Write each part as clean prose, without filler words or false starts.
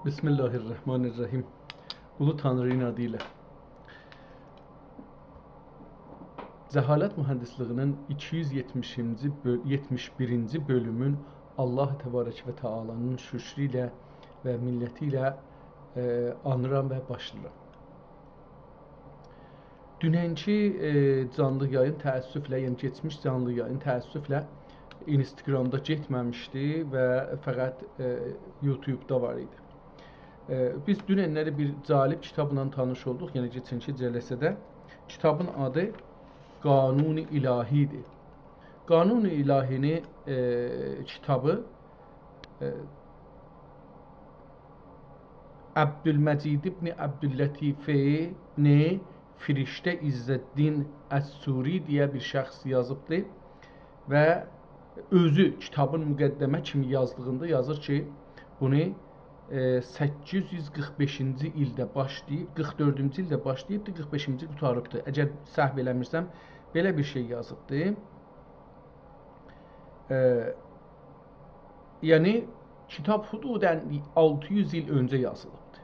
Bismillahirrahmanirrahim. Ulu Tanrı'nın adıyla. Zəhalət mühəndisliğinin 271-ci bölümün Allah Təbarək və Təalanın şükrü ilə və minnəti ilə anıram və başlayıram. Dünənki canlı yayın təəssüflə, yəni keçmiş canlı yayın təəssüflə Instagramda getməmişdi və fəqət YouTube-da var idi. Biz dünənləri bir cəlib kitabla tanış olduq, yəni keçənki cəlsədə. Kitabın adı Qanun-i İlahidir. Qanun-i İlahini kitabı Əbdülməcid ibn Əbdüllatifni Firiştə İzzəddin Əs-Suri deyə bir şəxs yazıbdır və özü kitabın müqəddəmə kimi yazdığında yazır ki, bunu 845-ci ildə başlayıb, 44-cü ildə başlayıbdır, 45-ci qutarıbdır. Əgər səhv eləmirsəm, belə bir şey yazıbdır. Yəni, kitab hududən 600 il öncə yazılıbdır.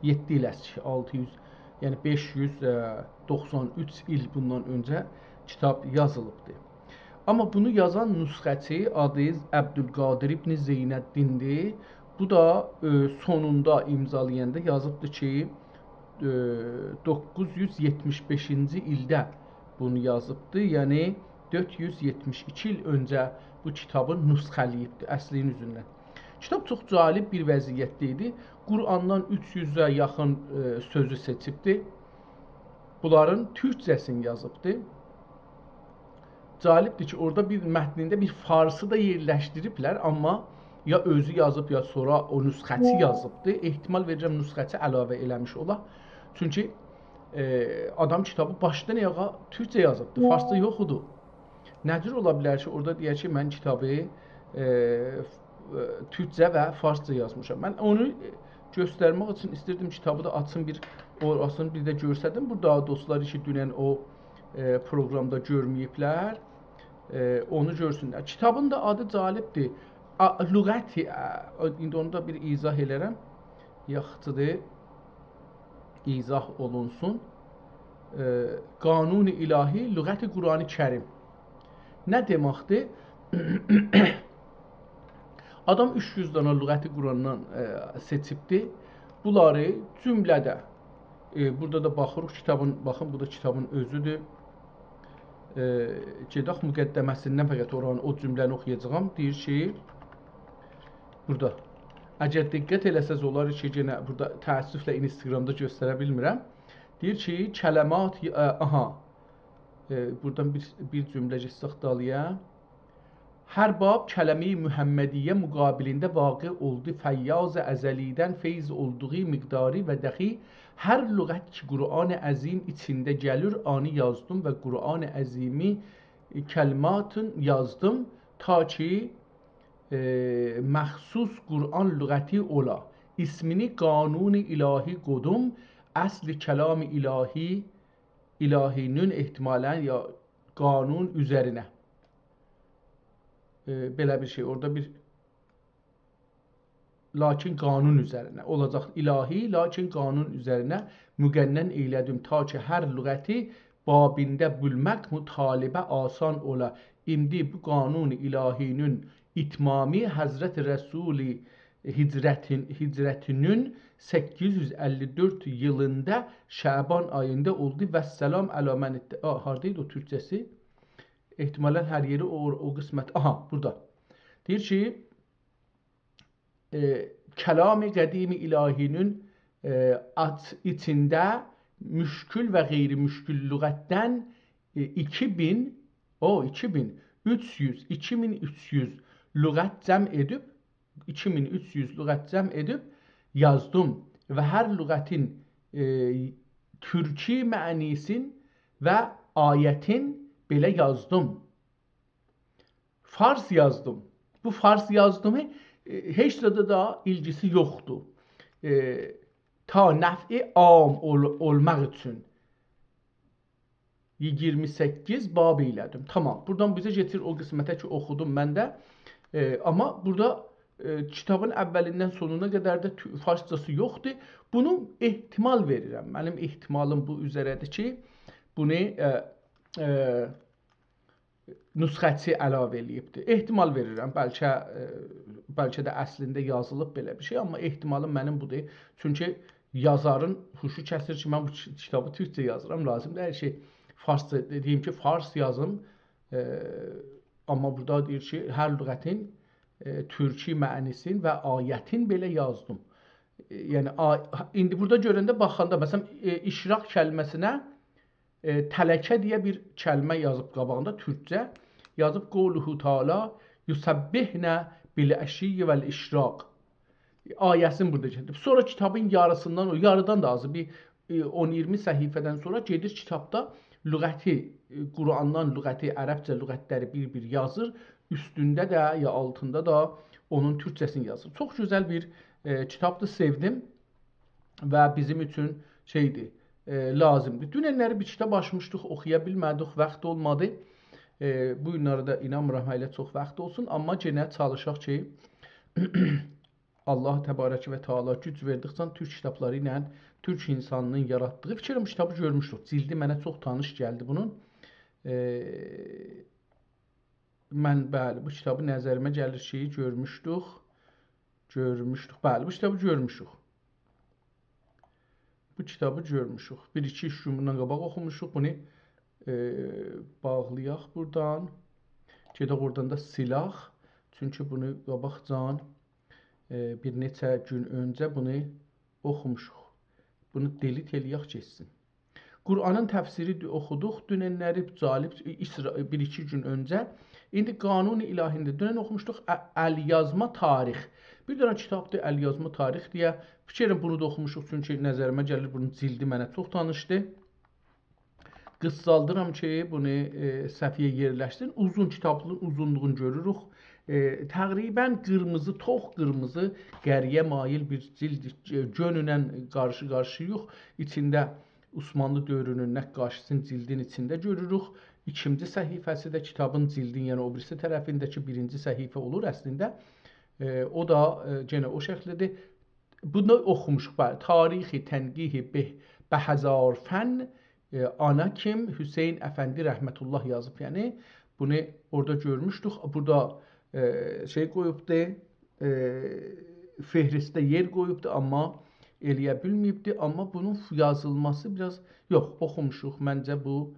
7 il əski, 600, yəni 593 il bundan öncə kitab yazılıbdır. Amma bunu yazan nüsxəçi adı Əbdülqadir ibn Zeynəddindir. Bu da sonunda imzalayanda yazıbdır ki 975-ci ildə bunu yazıbdır. Yəni 472 il öncə bu kitabı nüsxəliyibdir əslinin üzündən. Kitab çox cəlib bir vəziyyətdə idi. Qurandan 300-ə yaxın sözü seçibdir. Bunların türkcəsini yazıbdır. Cəlibdir ki, orada bir mətnində bir farsı da yerləşdiriblər, amma ya özü yazıb, ya sonra o nüsxəçi yazıbdır. Ehtimal verirəm nüsxəçi əlavə eləmiş ola. Çünki adam kitabı başdan ayağa türkcə yazıbdır, farsça yoxudur. Necür ola bilər ki, orada deyək ki, mən kitabı türkcə və farsça yazmışam. Mən onu göstərmək üçün istirdim, kitabı da açın, orasını bir də görsədim. Burada dostlar ki, dünən o proqramda görməyiblər, onu görsünlər. Kitabın da adı cəlibdir. Lüğəti, indi onu da bir izah elərəm. Yaxşıdır, izah olunsun. Qanun-i İlahi, lüğəti Qur'an-ı Kərim. Nə deməkdir? Adam 300 dana lüğəti Qur'andan seçibdir. Bunları cümlədə, burada da baxırıq kitabın, baxın bu da kitabın özüdür. Gedək müqəddəməsindən fəqət oranı, o cümləni oxuyacağam. Deyir ki, burada, əgər diqqət eləsəz olar ki, yenə burada təəssüflə Instagramda göstərə bilmirəm. Deyir ki, kələmat, buradan bir cümlə istiqdalıya. Hər bab kələmi-i Mühəmmədiyyə müqabilində vaqi oldu, Fəyyaz-ı əzəlidən feyz olduğu miqdarı və dəxi hər lüğət ki, Qur'an-ı Əzim içində gəlir, anı yazdım və Qur'an-ı Əzimi kəlmatın yazdım, ta ki məxsus Qur'an lüğəti ola. İsmini Qanun-i İlahi qodum, əsl-i kəlam-i ilahinin ehtimalən ya qanun üzərinə. Belə bir şey, orada bir lakin qanun üzərinə olacaq, ilahi, lakin qanun üzərinə müqənnən eylədim, ta ki hər lüğəti babində bülmək mütalibə asan ola. İndi bu qanun ilahinin itmami Həzrət Rəsul-i hicrətinin 854 yılında Şəban ayında oldu və səlam əlamənətdə. Haradaydı o türkçəsi? Ehtimalən hər yeri o qismət. Burada. Deyir ki, kəlam-i qədimi ilahinin içində müşkül və qeyri-müşkül lüğətdən 2300 lüğət cəm edib, 2300 lüğət cəm edib yazdım və hər lüğətin türki mənisin və ayətin belə yazdım. Fars yazdım. Bu fars yazdımı heç da ilgisi yoxdur. Ta nəf'i am olmaq üçün 28 bab elədim. Tamam. Buradan bizə getir o qismətə ki, oxudum mən də. Amma burada kitabın əvvəlindən sonuna qədər də farsçası yoxdur. Bunu ehtimal verirəm. Mənim ehtimalım bu üzərədir ki, bunu nüsxəçi əlavə eləyibdir. Ehtimal verirəm. Bəlkə də əslində yazılıb belə bir şey, amma ehtimalım mənim budur. Çünki yazarın huşu kəsir ki, mən bu kitabı türkcə yazıram, lazımdır hər şey farsça. Deyim ki, fars yazım, amma burada deyir ki, hər lüğətin türki mənisin və ayətin belə yazdım. Yəni indi burada görəndə baxanda məsələn işraq kəlməsinə tələkə deyə bir kəlmə yazıb qabağında türkcə yazıb qovluhu taala yusabbihnə bil əşiyyi vəl işraq ayəsini burada gətirib. Sonra kitabın yarısından, o yarıdan da azı bir 10-20 səhifədən sonra gedir kitabda lüğəti, Qurandan lüğəti, ərəbcə lüğətləri bir-bir yazır. Üstündə də ya altında da onun türkçəsini yazır. Çox gözəl bir kitabdır, sevdim və bizim üçün şeydir, lazımdır. Dünənləri bir kitab açmışdıq, oxuya bilmədik, vaxt olmadı. Bu günləri də inanmıram hələ çox vaxt olsun, amma yenə çalışaq ki, Allah təbarək və Teala güc verdikcə türk kitabları ilə türk insanının yaratdığı fikrim bu kitabı görmüşdük. Cildi mənə çox tanış gəldi bunun. Mən bəli bu kitabı nəzərimə gəlir ki, görmüşdük. Bəli, bu kitabı görmüşdük. Bu kitabı görmüşdük. 1-2 gün bundan qabaq oxumuşuq. Bunu bağlayaq buradan. Gedək oradan da silaq. Çünki bunu qabaqcan bir neçə gün öncə bunu oxumuşuq. Bunu delete eləyək keçsin. Qur'anın təfsiri oxuduq. Dünənləri Calib 1-2 gün öncə. İndi Qanun-i İlahində dünən oxumuşduq. Əl-yazma tarix. Bir dənə kitabdır Əl-yazma tarix deyə. Fikirəm bunu da oxumuşuq çünki nəzərimə gəlir bunun cildi mənə çox tanışdır. Qıssaldıram ki, bunu səhifəyə yerləşdirin. Uzun kitabın uzunluğunu görürük. Təqribən qırmızı, tox qırmızı, qəriyə mail bir cild gönünlə qarşı-qarşıyıq. İçində Osmanlı dövrünün nəqqaşısının cildin içində görürük. İkinci səhifəsi də kitabın cildin, yəni o birisi tərəfindəki birinci səhifə olur əslində. O da yenə o şəkildir. Bunu oxumuşuq. Tarixi tənqihi bəhəzar fən ana kim Hüseyn Əfəndi rəhmətullah yazıb. Yəni bunu orada görmüşdük. Burada şey qoyubdu, fehristdə yer qoyubdu, amma eləyə bilməyibdi. Amma bunun yazılması biraz yox, oxumuşuq. Məncə bu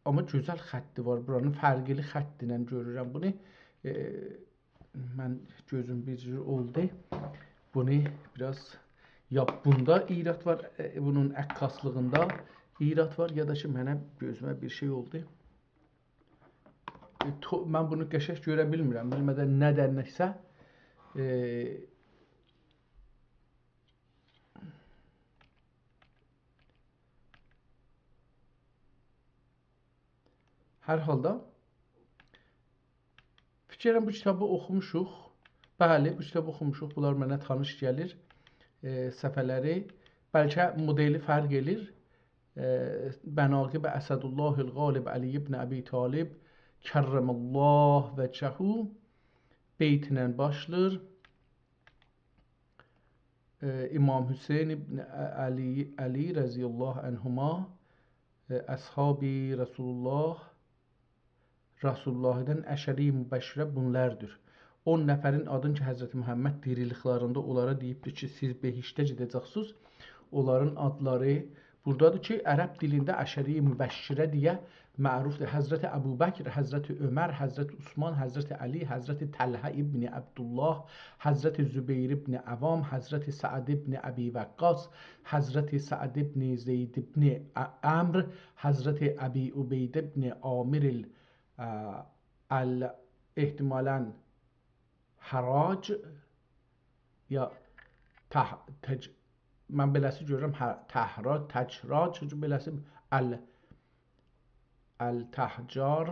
amma gözəl xətti var. Buranın fərqli xətti ilə görürəm bunu. Mən gözüm bir cür oldu. Bunu biraz ya bunda irad var, bunun əkkaslığında irad var, ya da ki mənə gözümə bir şey oldu. Mən bunu qəşəng görə bilmirəm. Bilmədən nədən nəsə hər halda fikirəm bu kitabı oxumuşuq. Bəli, bu kitabı oxumuşuq. Bunlar mənə tanış gəlir. Səfələri bəlkə modeli fərq edir. Mənaqib Əsədullahil Qalib Əli ibn Əbi Talib Kərrəməllah və Cəhu beytinə başlayır. İmam Hüseyin ibn Əli rəziyallahu anhuma əshabi Rasulullah'dan əşəri mübəşşirə bunlardır. 10 nəfərin adın ki Həzrəti Muhammed diriliklərində onlara deyibdir ki, siz behiştə gedəcəksiniz. Onların adları buradadır ki, ərəb dilində əşəri mübəşşirə deyə mərufdur. Həzrəti Əbu Bəkr, Həzrəti Ömər, Həzrəti Osman, Həzrəti Əli, Həzrəti Təlhə ibn Əbdullah, Həzrəti Zübeyir ibn Əvam, Həzrəti Səad ibn Əbi Vəqqas, Həzrəti Səad ibn Zeyd ibn Əmr, Həzrəti Əbi Ubeyd ibn Amir ehtimalən Harac ya mən beləsi görürəm Təhrac, Təcrac, beləsi Əl-Təhcar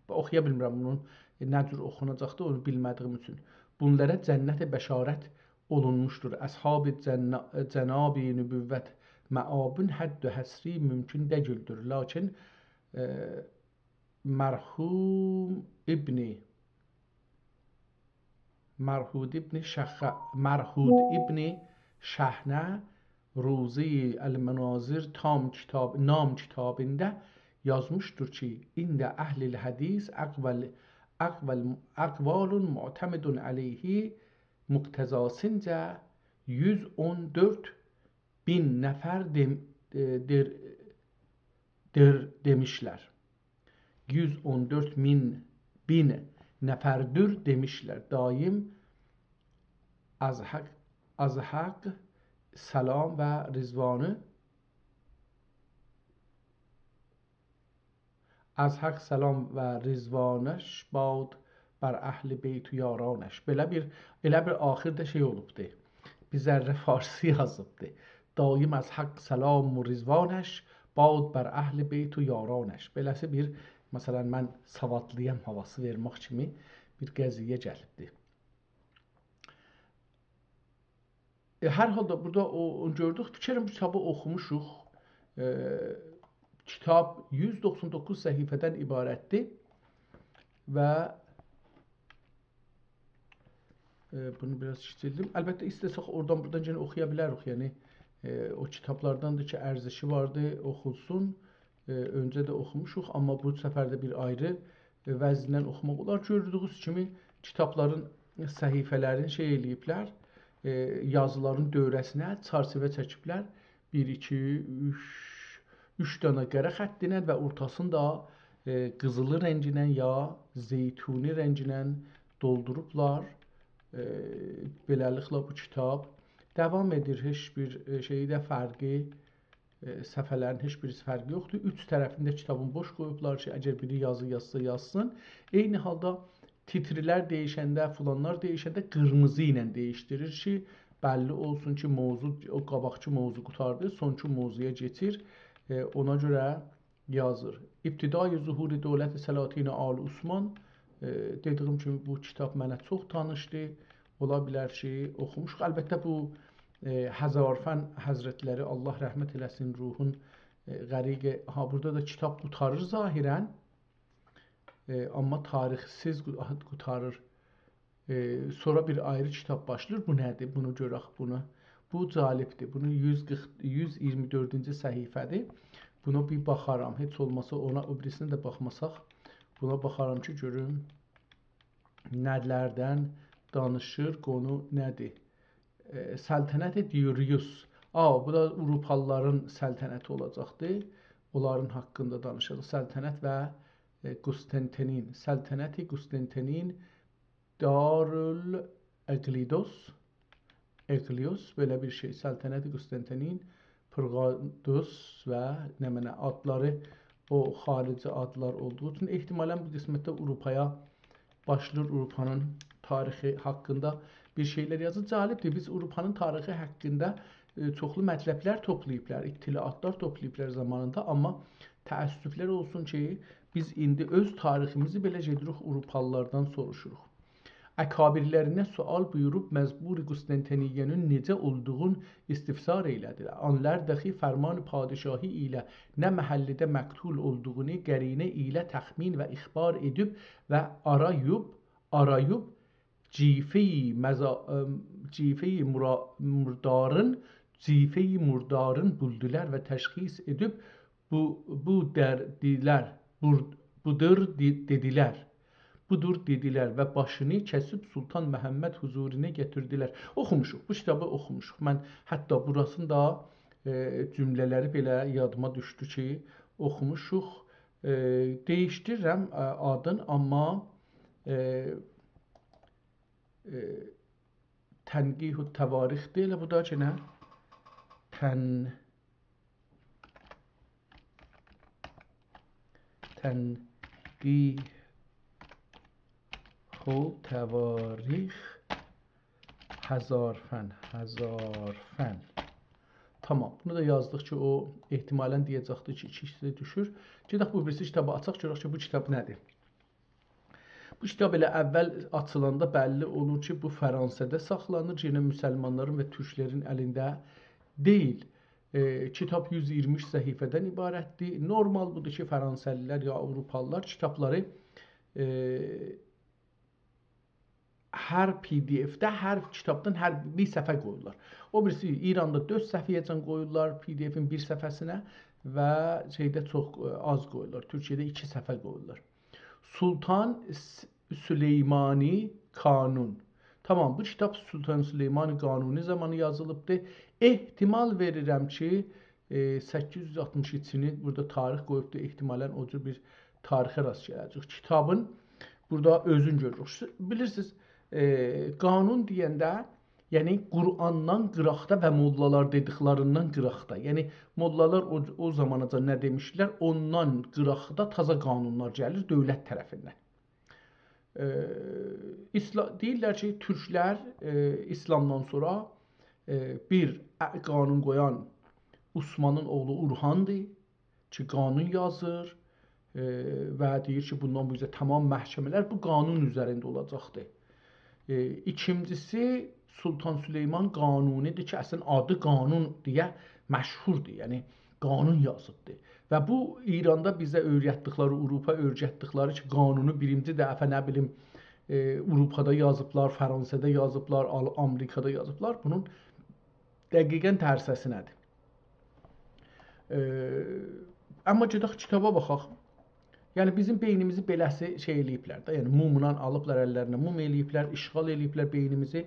oxuya bilmirəm bunun nə cür oxunacaqdır, onu bilmədiyim üçün. Bunlara cənnət-i bəşarət olunmuşdur. Əshab-ı cənab-ı nübüvvət məabın hədd-ü həsri mümkün degildir. Lakin mərhum ibni مرهود ابن şəhnə Ruzi el-Mənazir nam kitabında yazmışdır ki, ində əhlil hədis əqvalun mu'tamidun aleyhi muqtezasınca 114 bin nəfər demişlər. 114 bin nəfərdir demişlər. Daim az hak salam və rizvanı از حق سلام و رضوانش باد بر اهل بیت و یارانش. Belə bir axırda şey olubdu. Bir zərrə farsi yazıbdı. Daim az haqq salam و rizvanəş bad bər əhl-i beyt و yaranəş. Beləsi bir, məsələn, mən savadlıyam havası vermək kimi bir qəziyyə gəlibdi. Hər halda burada gördük, fikirəm bu kitabı oxumuşuq. Kitab 199 səhifədən ibarətdir və bunu biraz kiçildim. Əlbəttə istəsək oradan buradan yenə oxuya bilərik. Yəni o kitablardandır ki, ərzişi vardı, oxulsun. Öncə də oxumuşuq, amma bu səfər də bir ayrı vəzindən oxumaq olar. Gördüyünüz kimi kitabların səhifələrini şey eləyiblər, yazıların dövrəsinə çarçivə çəkiblər. 1, 2, 3 dənə qara xəttinə və ortasında qızılı rənginlə ya zeytuni rənginlə doldurublar. Beləliklə bu kitab davam edir. Heç bir şeyi də fərqi, səhifələrin heç birisi fərqi yoxdur. 3 tərəfində kitabın boş qoyublar ki, əgər biri yazı yazsa yazsın. Eyni halda titrlər dəyişəndə, filanlar dəyişəndə qırmızı ilə dəyişdirir ki, bəlli olsun ki, o qabaqçı mövzu qutardı, sonki mövzuya keçir. Ona görə yazır. İbtidai zuhuri dövləti Səlatin Al Osman. Dediyim kimi bu kitab mənə çox tanışdır. Ola bilər ki, oxumuşuq. Əlbəttə bu Həzarfən Həzrətləri Allah rəhmət eləsin, ruhun qəriqə. Burada da kitab qutarır zahirən. Amma tarixsiz qutarır. Sonra bir ayrı kitab başlayır. Bu nədir? Bunu görək bunu. Bu calibdir. Bunun 124-cü səhifədir. Buna bir baxaram. Heç olmasa ona o birisinə də baxmasaq, buna baxaram ki, görüm nələrdən danışır, qonu nədir? Səltənət-i Diyurius. Bu da Avropalıların səltənəti olacaqdır. Onların haqqında danışacaq. Səltənət və Qustantin. Səltənət-i Qustantin Darül Əqlios, belə bir şey. Səltənət-i Qustantin, Pırqadus və nə mənə adları o xarici adlar olduğu üçün ehtimalən bu qismətdə Avropaya başlayır, Avropanın tarixi haqqında bir şeylər yazır. Cəlibdir, biz Avropanın tarixi haqqında çoxlu mətləblər toplayıblar, ittilaatlar toplayıblar zamanında, amma təəssüflər olsun ki, biz indi öz tariximizi belə gedirik, Avropalılardan soruşuruq. Əkabirlərinə sual buyurub məzburi Qustantiniyyənin necə olduğun istifsar eylədilər. Onlar daxi fərman padişahı ilə nə məhəllidə məqtul olduğunu qərinə ilə təxmin və ixbar edib və arayıb cifeyi murdarın buldular və təşxis edib budur dedilər və başını kəsib Sultan Məhəmməd huzuruna gətirdilər. Oxumuşuq, bu kitabı oxumuşuq. Mən hətta burasında cümlələri belə yadıma düşdü ki, oxumuşuq. Değişdirirəm adın, amma Tənqihü Təvarix deyil, bu da ki nə? Tənqihü Təvarix Həzarfən. Tamam, bunu da yazdıq ki, o ehtimalən deyəcəkdir ki, ikisi düşür. Gedək bu birisi kitabı açaq, görək ki, bu kitab nədir? Bu kitab elə əvvəl açılanda bəlli olur ki, bu Fransada saxlanır, yenə müsəlmanların və türklərin əlində deyil. Kitab 123 səhifədən ibarətdir. Normal budur ki, Fransəlilər ya Avropalılar kitabları hər PDF-də, hər kitabdan hər bir səhifə qoyurlar. O birisi İranda 4 səhifəyəcən qoyurlar PDF-in bir səhifəsinə və şeydə çox az qoyurlar. Türkiyədə 2 səhifə qoyurlar. Sultan Süleymani Kanun. Tamam, bu kitab Sultan Süleymani Kanuni zamanı yazılıbdır. Ehtimal verirəm ki, 862-ni burada tarix qoyubdur. Ehtimalən o cür bir tarixə rast gələcək. Kitabın burada özün görürük. Bilirsiniz, qanun deyəndə, yəni Qurandan qıraqda və mollalar dediklərindən qıraqda. Yəni mollalar o zamanaca nə demişlər? Ondan qıraqda taza qanunlar gəlir dövlət tərəfindən. Deyirlər ki, türklər İslamdan sonra bir qanun qoyan Osmanın oğlu Urhandır ki, qanun yazır və deyir ki, bundan bu üzrə tamam məhkəmələr bu qanun üzərində olacaqdır. İkincisi Sultan Süleyman Qanunidir ki, əslən adı qanun deyə məşhurdur, yəni qanun yazıbdır. Və bu İranda bizə öyrətdikləri, Avropa öyrətdikləri ki, qanunu birinci dəfə nə bilim Avropada yazıblar, Fransada yazıblar, Amerikada yazıblar. Bunun dəqiqən tərsəsinədir. Amma gedək kitaba baxaq. Yəni bizim beynimizi beləsi şey eləyiblər də, yəni mumla alıblar əllərinə, mum eləyiblər, işğal eləyiblər beynimizi.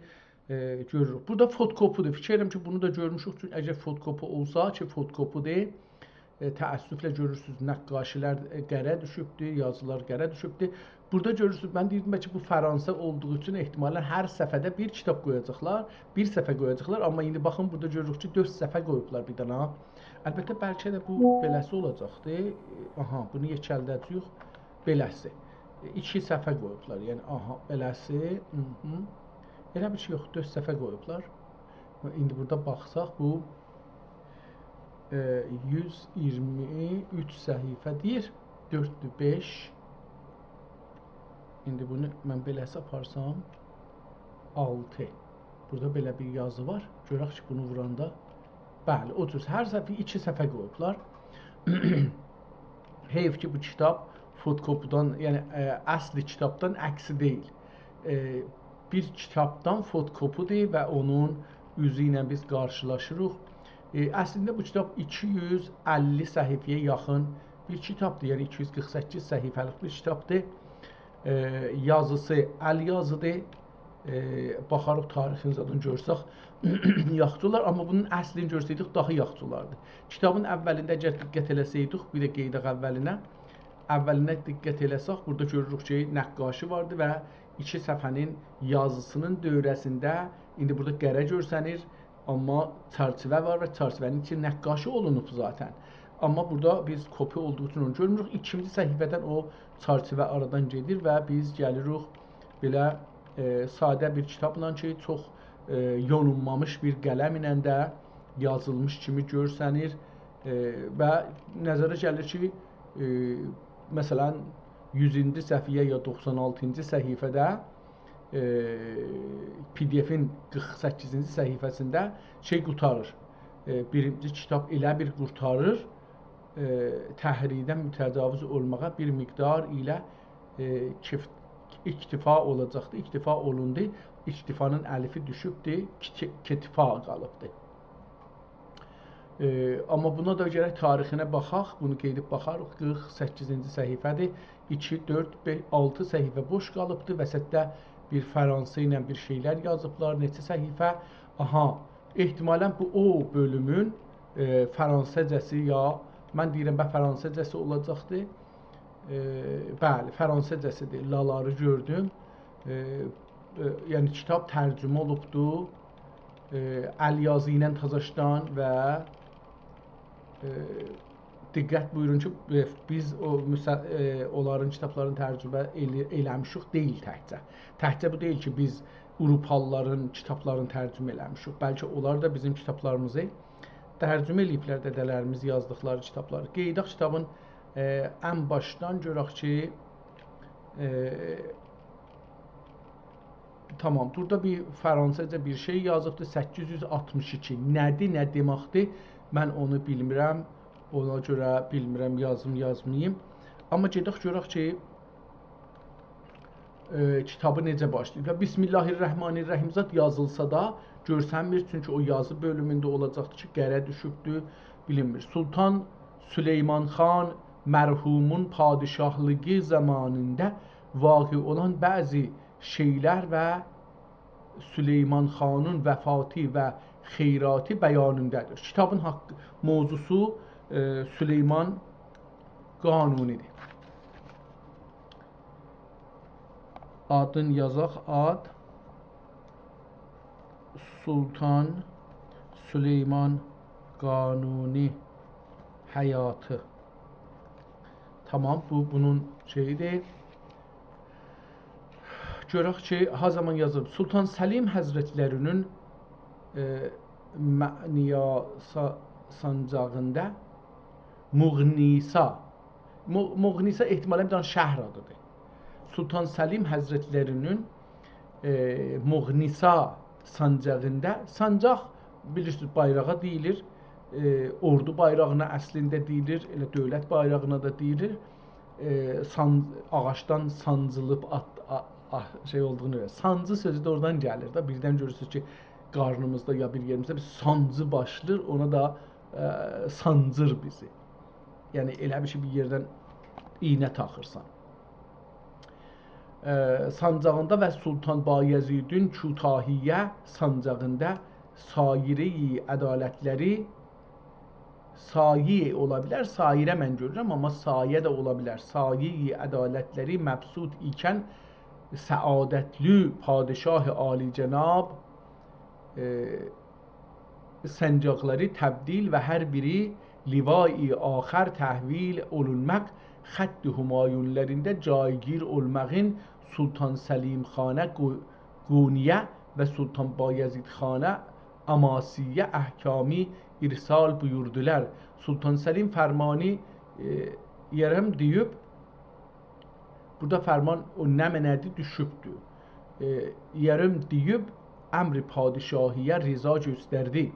Görürük. Burada fotokopudur. Fikir edirəm ki, bunu da görmüşük. Çünki əgər fotokopu olsa ki, fotokopudur, təəssüflə görürsünüz, nəqqaşilər qərə düşübdür, yazılar qərə düşübdür. Burada görürsünüz, mən deyirdim ki, bu Fransa olduğu üçün ehtimalən hər səfədə bir kitab qoyacaqlar, bir səhifə qoyacaqlar. Amma indi baxın, burada görürük ki, 4 səhifə qoyublar bir dənə. Əlbəttə, bəlkə də bu beləsi olacaqdır. Aha, bunu yekəldəcəyik, beləsi. 2 səhifə qoyublar, yəni aha, beləsi. Elə bir şey yox, 4 səhifə qoyublar. İndi burada baxsaq, bu 123 səhifə deyir, 4-dür, 5. İndi bunu mən beləsi aparsam, 6. Burada belə bir yazı var. Görək ki, bunu vuranda, bəli, o cür hər səhifə 2 səhifə qoyublar. Heyf ki, bu kitab fotokopudan, yəni əsli kitabdan əksi deyil. Bir kitabdan fotokopudur və onun üzü ilə biz qarşılaşırıq. Əslində bu kitab 250 səhifəyə yaxın bir kitabdır, yəni 248 səhifəlik bir kitabdır. Yazısı əl yazıdır. Baxarıq tarixini zaten görsək yaxçılar, amma bunun əslini görsəydik daha yaxçılardır. Kitabın əvvəlində əgər diqqət eləsəydik, bir də qeydək əvvəlinə diqqət eləsək, burada görürük ki, nəqqaşı vardı və 2 səhifənin yazısının dövrəsində indi burada qərə görsənir, amma çərçivə var və çərçivənin içi nəqqaşı olunub zaten. Amma burada biz kopya olduğu üçün onu görmürük. İkinci səhifədən o çərçivə aradan gedir və biz gəlirik belə sadə bir kitabla ki, çox yonulmamış bir qələm ilə də yazılmış kimi görsənir və nəzərə gəlir ki, məsələn 100-ci səhifəyə ya 96-cı səhifədə PDF-in 48-ci səhifəsində şey qurtarır. Birinci kitab elə bir qurtarır, təhriridən mütəcavüz olmağa bir miqdar ilə iktifa olacaqdır. İktifa olundu. İktifanın əlifi düşübdür, ketifa qalıbdır. Amma buna da gərək tarixinə baxaq, bunu qeydib baxarıq. 48-ci səhifədir. 2, 4, 5, 6 səhifə boş qalıbdır. Vəsətdə bir Fransa ilə bir şeylər yazıblar. Neçə səhifə? Aha, ehtimalən bu o bölümün fransızcəsi ya mən deyirəm fransızcəsi olacaqdır. Bəli, fransızcəsidir. Laları gördüm. Yəni kitab tərcümə olubdur. Əl yazı ilə Tazaşdan və diqqət buyurun ki, biz onların kitablarını tərcümə eləmişik deyil təkcə. Təkcə bu deyil ki, biz Avropalıların kitablarını tərcümə eləmişik. Bəlkə onlar da bizim kitablarımızı tərcümə eləyiblər, dədələrimiz yazdıqları kitabları. Qeydaq kitabın ən başdan görək ki, tamam, burada bir fransızca bir şey yazıbdır, 862. Nədir, nə deməkdir? Mən onu bilmirəm, ona görə bilmirəm, yazmayım. Amma gedək görək ki, kitabı necə başlayıb. Və Bismillahirrahmanirrahim zat yazılsa da görsənmir, çünki o yazı bölümündə olacaqdır ki, qərə düşübdür, bilinmir. Sultan Süleyman xan mərhumun padişahlığı zamanında vaqe olan bəzi şeylər və Süleyman xanın vəfatı və xeyratı bəyanındadır. Kitabın mövzusu Süleyman Qanunidir. Adın yazaq, ad Sultan Süleyman Qanuni həyatı. Tamam, bu bunun şeyidir. Görək ki, ha zaman yazılıb. Sultan Səlim Həzrətlərinin Mə'niya sancağında Muğnisa ehtimalən bir şəhər adıdır. Sultan Səlim Həzrətlərinin Muğnisa sancağında, sancaq bilirsiniz bayrağa deyilir, ordu bayrağına əslində deyilir, elə dövlət bayrağına da deyilir. Ağaçdan sancılıb şey olduğunu verir. Sancı sözü də oradan gəlir də. Birdən görürsünüz ki, qarnımızda ya bir yerimizdə bir sancı başlayır, ona da sancır bizi. Yəni elə bir şey bir yerdən iynə taxırsan. Sancağında və Sultan Bayezidin Kütahiyyə sancağında sairi ədalətləri sayi ola bilər, sairə mən görürəm, amma sayə də ola bilər. Sayi ədalətləri məbsud ikən səadətli padişah-ı alicənab səncaqları təbdil və hər biri livai axər təhvil olunmaq xətt-i Humayunlərində caygir olmağın Sultan Səlim xanə Quniyə və Sultan Bayezid xanə Amasiyyə əhkami irsal buyurdular. Sultan Səlim fərmanı yerəm deyib, burada fərman o nə mənədi düşübdür. Yerəm deyib, əmri padişahiyyə riza göstərdi.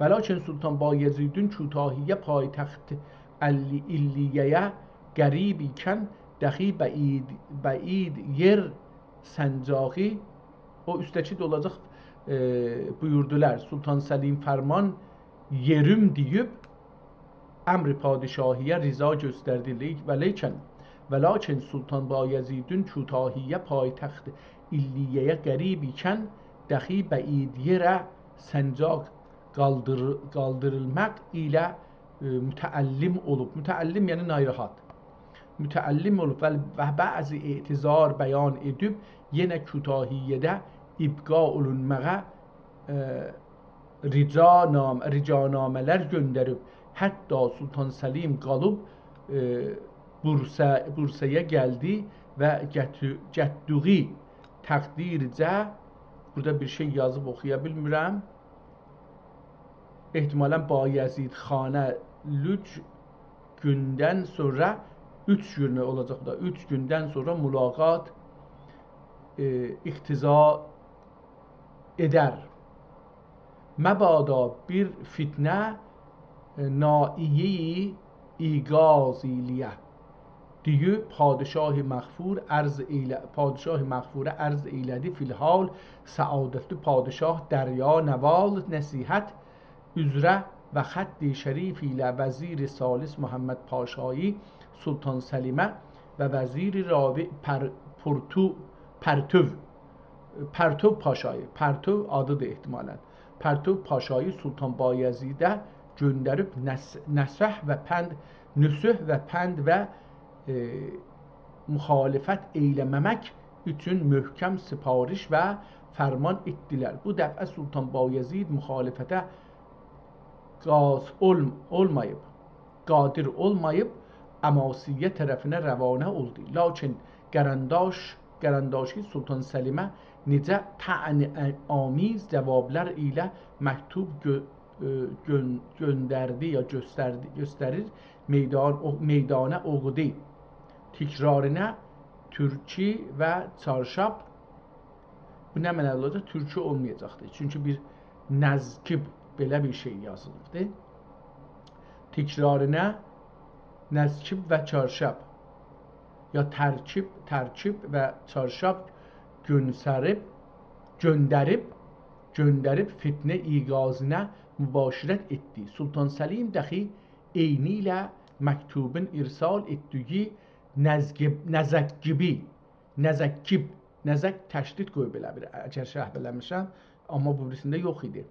Və lakin Sultan Bayezidin Kütahiyyə paytaxt illiyəyə qərib ikən dəxi bəid yer səncağı o üstəki də olacaq buyurdular. Sultan Səlim fərman yerim deyib əmri padişahiyyə riza göstərdi. Və lakin Sultan Bayezidin Kütahiyyə paytaxt illiyəyə qərib ikən dəxi bəid yerə səncaq qaldırılmaq ilə mütəəllim olub. Mütəəllim yəni narahat. Mütəəllim olub və bəzi etizar bəyan edib yenə Kütahiyyədə ibqa olunmağa ricanamələr göndərib. Hətta Sultan Səlim qalıb Bursaya gəldi və gətduği təqdircə, burada bir şey yazıb oxuya bilmirəm, ehtimalən Bayezid xanə 3 gündən sonra 3 günü olacaq da 3 gündən sonra mülaqat iqtiza edər. Məbada bir fitnə naiyi igaz iliyə deyib padişah-ı məğfur ərz eylədi. Filhal səadətli padişah dərya nəval nəsihət üzrə və xətt-i şərif ilə vəzir salis Muhammed Paşایی Sultan Səlimə və vəzir ravi Pərtov Paşayı, Pərtov adıdır ehtimalən, Pərtov Paşayı Sultan Bayezidə göndərib nüsüh və pənd və müxalifət eyləməmək üçün möhkəm sipariş və fərman etdilər. Bu dəfə Sultan Bayezid müxalifətə qadir olmayıb, Əmasiyyə tərəfinə rəvanə oldu. Lakin Qərandaşi Sultan Səlimə necə tə'ni-amiz cavablar ilə məktub göndərdi ya göstərir meydana oğudi. Tikrarına türkü və çarşab, bu nə mənə olacaq? Türkü olmayacaqdır. Çünki bir nəzkib belə bir şey yazılıbdır. Tikrarına nəzkib və çarşab. ya tərkib və çarşaf göndərib fitnə iqazına mübaşirət etdi. Sultan Səlim dəxi eynilə məktubun irsal etdiyi nəzəkkib təşdid qoyub elə bir, əgər şərh eləmişəm, amma bu birisində yox idi.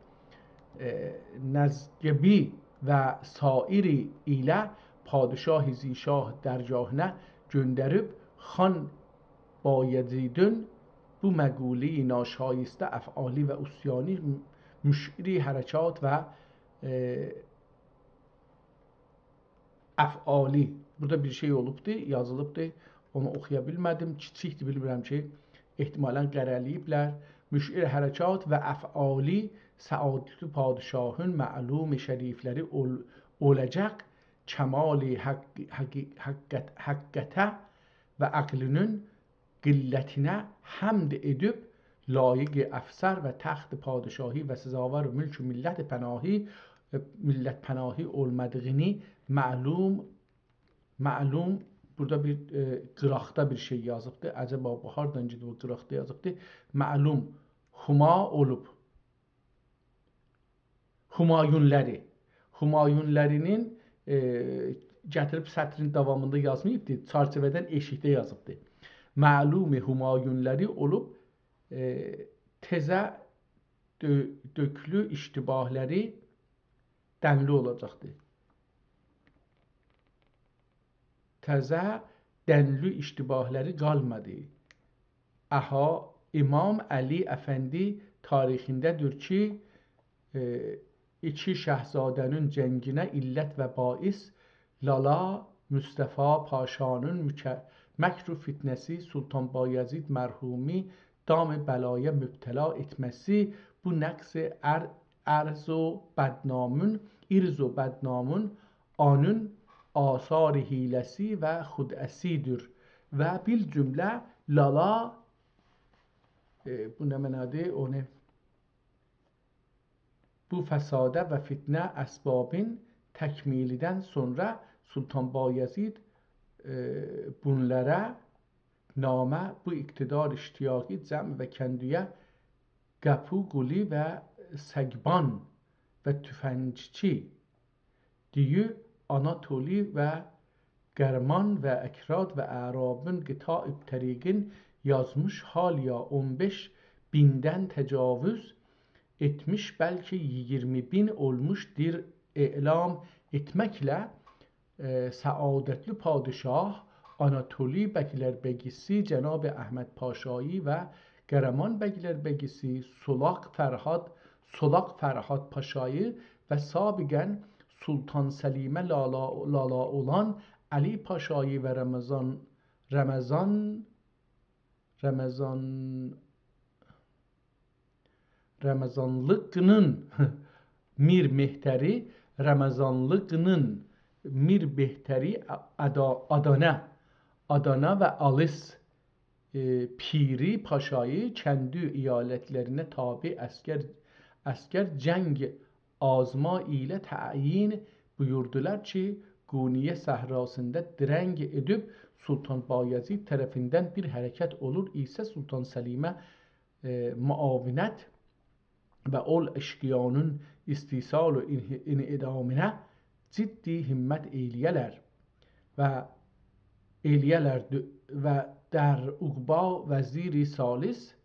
Nəzkibi və sairi ilə padişah zişah dərgahına göndərib xan Bayezidin bu məquli naşayistə əfali və üsyani müşiri hərəkat və əfali. Burada bir şey olubdu, yazılıbdı. Onu oxuya bilmədim. Kiçikdir, bilmirəm ki, ehtimalən qərəliyiblər. Müşir hərəkat və əfali səadətli padişahın məlum şərifləri olacaq kəmali həqqətə və əqlinin qillətinə həmd edib layiq əfsər və təxt padişahi və səzavar mülk millət pənahi olmadığını məlum burada bir qıraqda bir şey yazıbdır. Əcəba bu hardan gidiyor, bu qıraqda yazıbdır. Məlum huma olub. Humayunlərinin gətirib sətrin davamında yazmayıbdır. Çarçıvədən eşikdə yazıbdır. Məlum humayunləri olub tezə döklü iştibahləri dənli olacaqdır. Təzə dənli iştibahləri qalmadı. Aha İmam Əli Əfəndi tarixindədir ki, iki şəhzadənin cənginə illət və bais Lala Mustafa Paşanın məkru fitnəsi Sultan Bayezid mərhumi dam bəlaya mübtəla etməsi bu nəqs ərz و bədnamın anın asar hiləsi və xudəsidir və bil cümlə Lala bu nə mənadır? Onu bu fəsadə və fitnə əsbabın təkmilidən sonra Sultan Bayezid bunlara namə bu iqtidar iştiyaqi cəm və kəndiyə qəpu quli və səgban və tüfəngçi diyu Anatoli və Qərman və Əkrad və Ərabın qitaib təriqin yazmış haliya 15 bindən təcavüz etmiş, bəlkə 20 bin olmuşdur e'lam etməklə səadətli padişah Anatoli Bəklərbegisi Cənab Əhməd Paşایی və Qəraman Bəklərbegisi Solaq Fərhad Paşayı və sabiqən Sultan Səlimə Lala olan Ali Paşayı və Ramazanlıqının mir mehtəri Adana və Alis Piri Paşayı kəndi əyalətlərinə tabi əskər cəng azma ilə təyin buyurdular ki, Quniyə səhrasında dirəng edib Sultan Bayezid tərəfindən bir hərəkət olur isə Sultan Səlimə müavinət və ol eşqiyanın istisal və inidamına ciddi himmət eyləyələr və در Uqba vəziri salis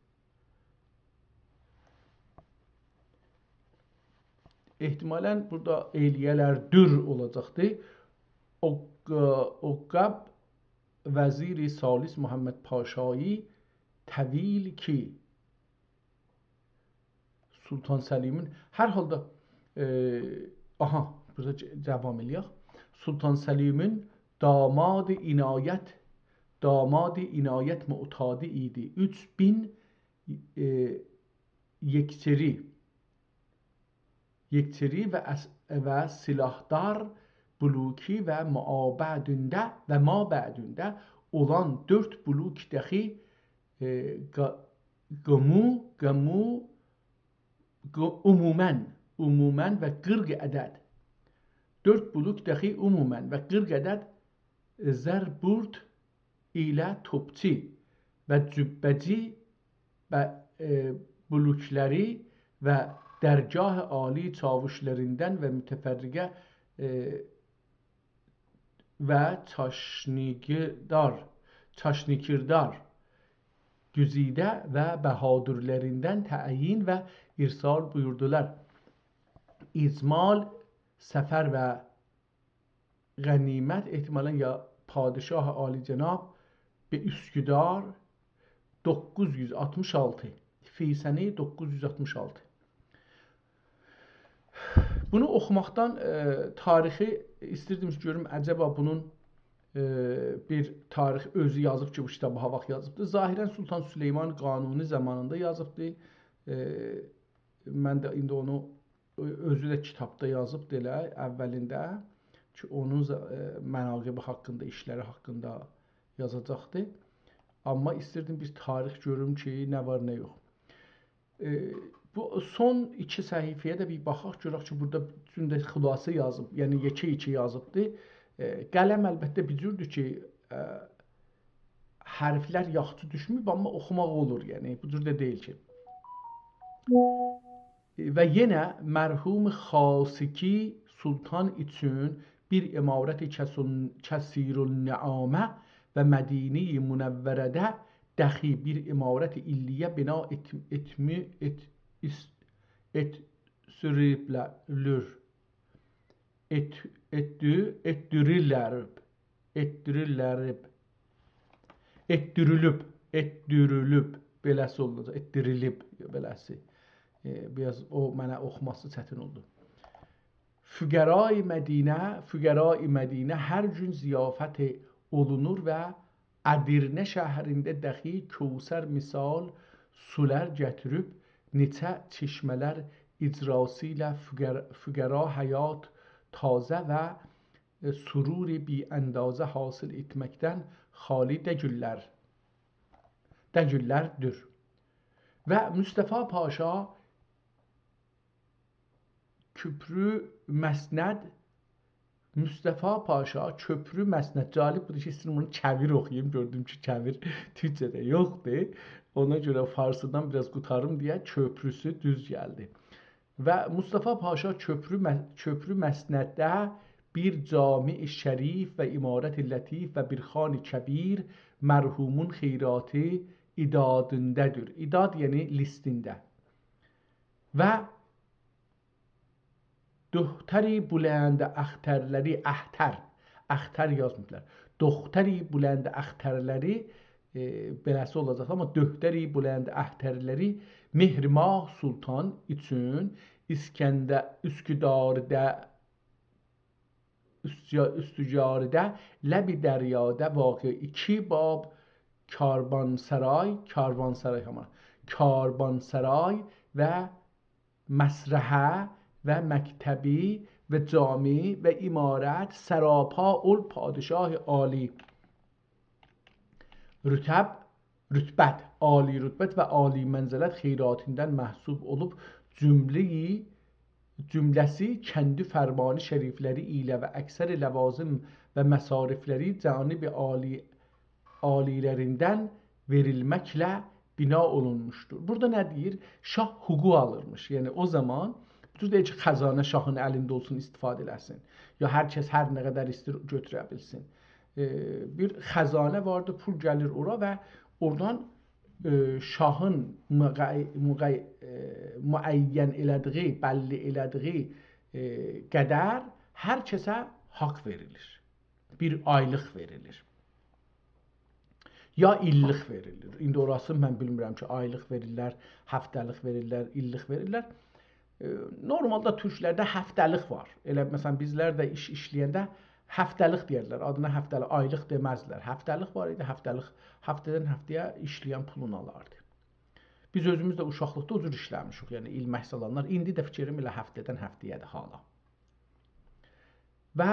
ehtimalən burada eyləyələrdir olacaqdır. Uqab vəziri salis Muhammed Paşایی təvil ki Sultan Səlimin hər halda burada devam eləyək. Sultan Səlimin damadı inayət mu'tadi idi. 3000 yekçeri və silahdar buluki və mabədündə olan 4 buluk dəxi umumən və 40 ədəd 4 buluk dəxi umumən və 40 ədəd zərburd ilə topçu və cübbəci və bülükləri və dərgah-ı ali çavuşlarından və mütəfərriqə və çaşnikirdar güzide və bəhadürlərindən təyin və irsal buyurdular. İzmal, səfər və qənimət ehtimalən ya Padişah-ı Alicənab be Üsküdar 966 Fisəni 966. Bunu oxumaqdan tarixi istirdim görüm əcəba bunun bir tarix özü yazıb ki bu kitabı ha vaxt yazıbdı. Zahirən Sultan Süleyman Qanuni zamanında yazıbdı. Mən də indi onu özü də kitabda yazıbdı elə əvvəlində ki onun mənaqibi haqqında, işləri haqqında yazacaqdı. Amma istirdim bir tarix görüm ki nə var nə yox. Bu son iki səhifəyə də bir baxaq görək ki burada üstündə xülasə yazıb, yəni yekə yazıbdı. Qələm əlbəttə bir cürdür ki hərflər yaxşı düşmüb amma oxumaq olur, yəni bu cür də deyil ki. Və yenə mərhum Xasiki Sultan üçün bir imarət-i kəsirü'l-nəamə və Mədine-i Münəvvərədə dəxi bir imarət-i illiyə bina etdirilib beləsi olacaq, etdirilib beləsi. Biraz o mənə oxuması çətin oldu. Füqəra-i Mədinə hər gün ziyafət olunur və Ədirnə şəhərində dəxi Kəvsər misal sular gətirib neçə çeşmələr icrası ilə füqəra həyat tazə və sururi bi əndazə hasil etməkdən xali dəgüllərdir. Və Mustafa Paşa Köprü Məsnəd Cəlib budur ki, istəyirəm onu kəvir oxuyayım. Gördüm ki, kəvir Türkçədə yoxdur. Ona görə Farsıdan biraz qutarım deyə köprüsü düz gəldi. Və Mustafa Paşa Köprü Məsnəddə bir cami-i şərif və imarət-i lətif və bir xan-ı kəbir mərhumun xeyratı idadındədir. İdad yəni listində. Və Döhtəri buləndə əxtərləri əxtər yazmıdırlar. Döhtəri buləndə əxtərləri beləsi olacaq amma döhtəri buləndə əxtərləri Mehrimah Sultan üçün Üstücardə Ləbi Dəryada vaqe 2 bab karvansaray və məsrəhə və məktəbi və cami və imarət sərapa ol padişah ali rütbət, ali rütbət və ali mənzilət xeyratından məhsub olub cümləsi kəndi fərmanı şərifləri ilə və əksər ləvazım və məsarifləri canibi alilərindən verilməklə bina olunmuşdur. Burada nə deyir? Şah hüquq alırmış. Yəni o zaman düz deyil ki, xəzanə şahın əlində olsun, istifadə eləsin. Ya hər kəs hər nə qədər istəyir götürə bilsin. Bir xəzanə vardı, pul gəlir ora və oradan şahın müəyyən elədiyi, bəlli elədiyi qədər hər kəsə haqq verilir. Bir aylıq verilir. Ya illik verilir. İndi orası mən bilmirəm ki, aylıq verirlər, həftəlik verirlər, illik verirlər. Normalda türklərdə həftəlik var. Elə məsələn bizlər də iş işləyəndə həftəlik deyirlər. Adına həftəlik, aylıq deməzlər. Həftəlik var idi, həftədən həftəyə işləyən pulunu alardı. Biz özümüz də uşaqlıqda o cür işləmişik. Yəni il məhsul alanlar. İndi də fikrim elə həftədən həftəyədir hala. Və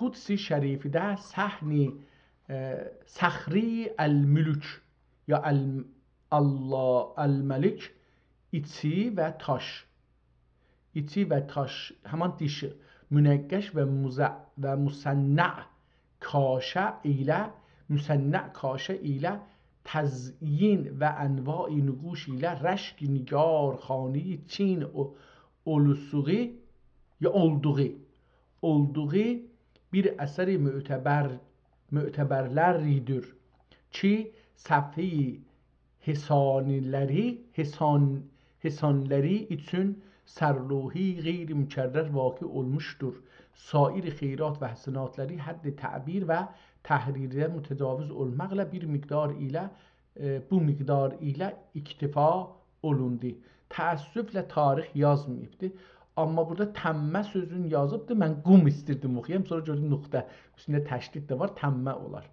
Qudsi Şərifidə səhni Səxri əl-Mülük ya əl-Məlik İçi və taş həman dişi münəqqəş və musənna kaşə ilə müsənnə kaşə ilə təzyin və ənva-i nüquş ilə rəşk nigar xani Çin ulusuğu ya olduğu bir əsəri mütəbərləridir ki səfih hesanləri üçün sərluhi qeyri mükərrer vaqi olmuşdur. Sair xeyrat və həsənatları hədd təbir və təhrirə mütəcavüz olmaqla bu miqdar ilə iktifa olundu. Təəssüflə tarix yazmayıbdı. Amma burada təmmə sözünü yazıbdı. Mən qum istirdim oxuyam. Sonra gördüm nöqtə üstündə təşdid də var. Təmmə olar.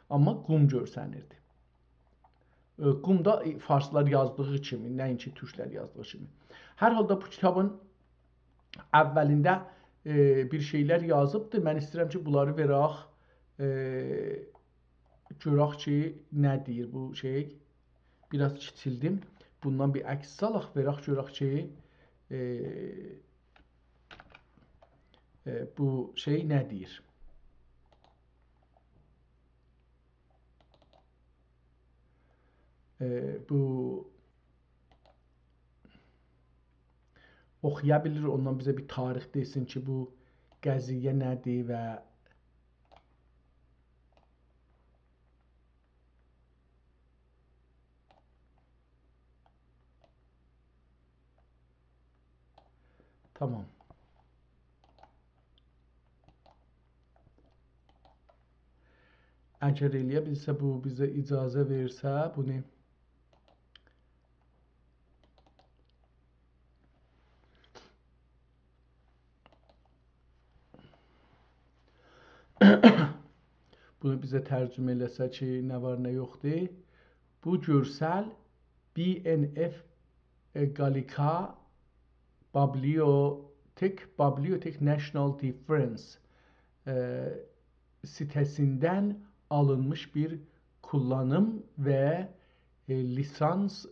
Amma qum görsənirdi. Qum da farslar yazdığı kimi, nəinki türklər yazdığı kimi. Hər halda bu kitabın əvvəlində bir şeylər yazıbdı. Mən istəyirəm ki, bunları verək, görək ki, nə deyir bu şey. Biraz kiçildim. Bundan bir əks salaq, verək, görək ki, bu şey nə deyir. Bu oxuya bilir, ondan bizə bir tarix desin ki, bu qəziyyə nədir və tamam. Əgər eləyə bilsə, bu bizə icazə versə, bunu bizə tərcümə eləsə ki, nə var, nə yoxdur. Bu görsəl BNF Gallica Bibliotek National Difference sitəsindən alınmış bir kullanım və lisans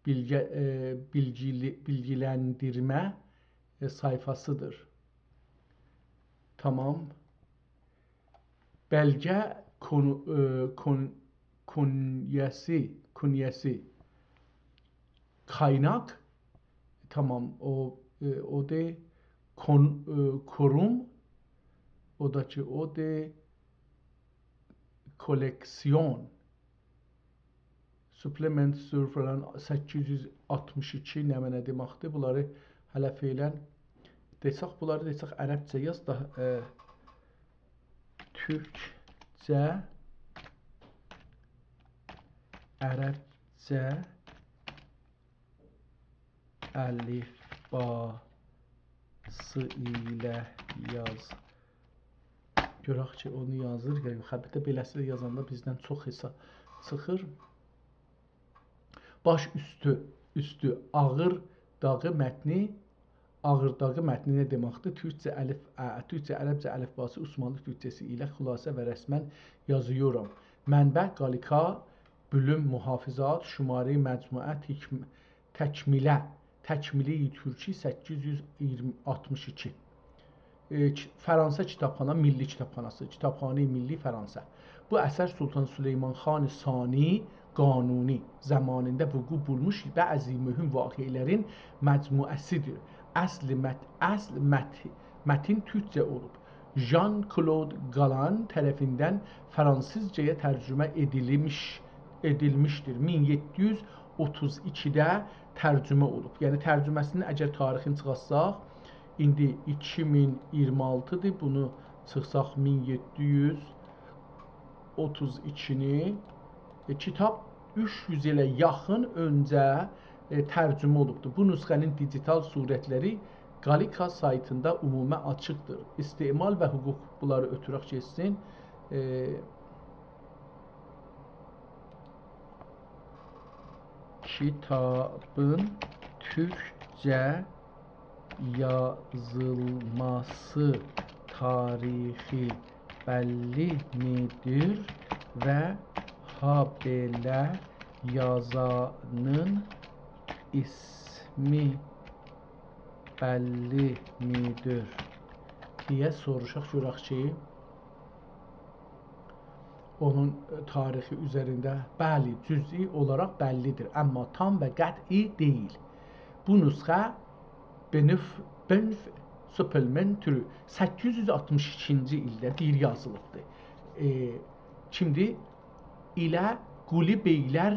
bilgilendirmə sayfasıdır. Tamam. Belge kunyesi kaynak, tamam, o da kurum, o da ki o da koleksiyon, supplement sur falan 862 nə mənə deməkdir. Bunları hələ feylən desək, bunları desək ərəbcə yaz da Türkçə, ərəbcə əlifbası ilə yaz. Görək ki, onu yazır. Xəbətə beləsi də yazanda bizdən çox hesab çıxır. Baş üstü ağır dağı mətni. Ağır dağı mətni nə deməkdir? Türkçə, ərəbcə əlifbası Osmanlı türkçəsi ilə xülasə və rəsmən yazıyorum. Mənbə Gallica, bölüm mühafizat, şumare məcmuə təkmili Türki 862. Fransa kitabxana, milli kitabxanası, Kitabxane Milli Fransa. Bu əsər Sultan Süleyman Xan Sani Qanuni zamanında vuku bulmuş bəzi mühüm vaqiələrin məcmuəsidir. Əsl mətin Türkçə olub. Jean-Claude Galland tərəfindən fransızcaya tərcümə edilmişdir. 1732-də tərcümə olub. Yəni tərcüməsinin əgər tarixini çıxarsaq, indi 2026-dır. Bunu çıxsaq 1732-ni. Kitab 300 ilə yaxın öncə tərcümə olubdur. Bu nüsxənin digital surətləri Gallica saytında ümumə açıqdır. İstemal və hüquq bunları ötürək keçsin. Kitabın Türkçə yazılması tarixi bəlli midir və habelə yazanın ismi bəlli midir deyə soruşaq görək ki, onun tarixi üzərində bəli, cüz'i olaraq bəllidir, amma tam və qəti deyil. Bu nüsxə Benf Supplementary 862-ci ildə deyir yazılıbdır. Kimdir? İlə Quli beylər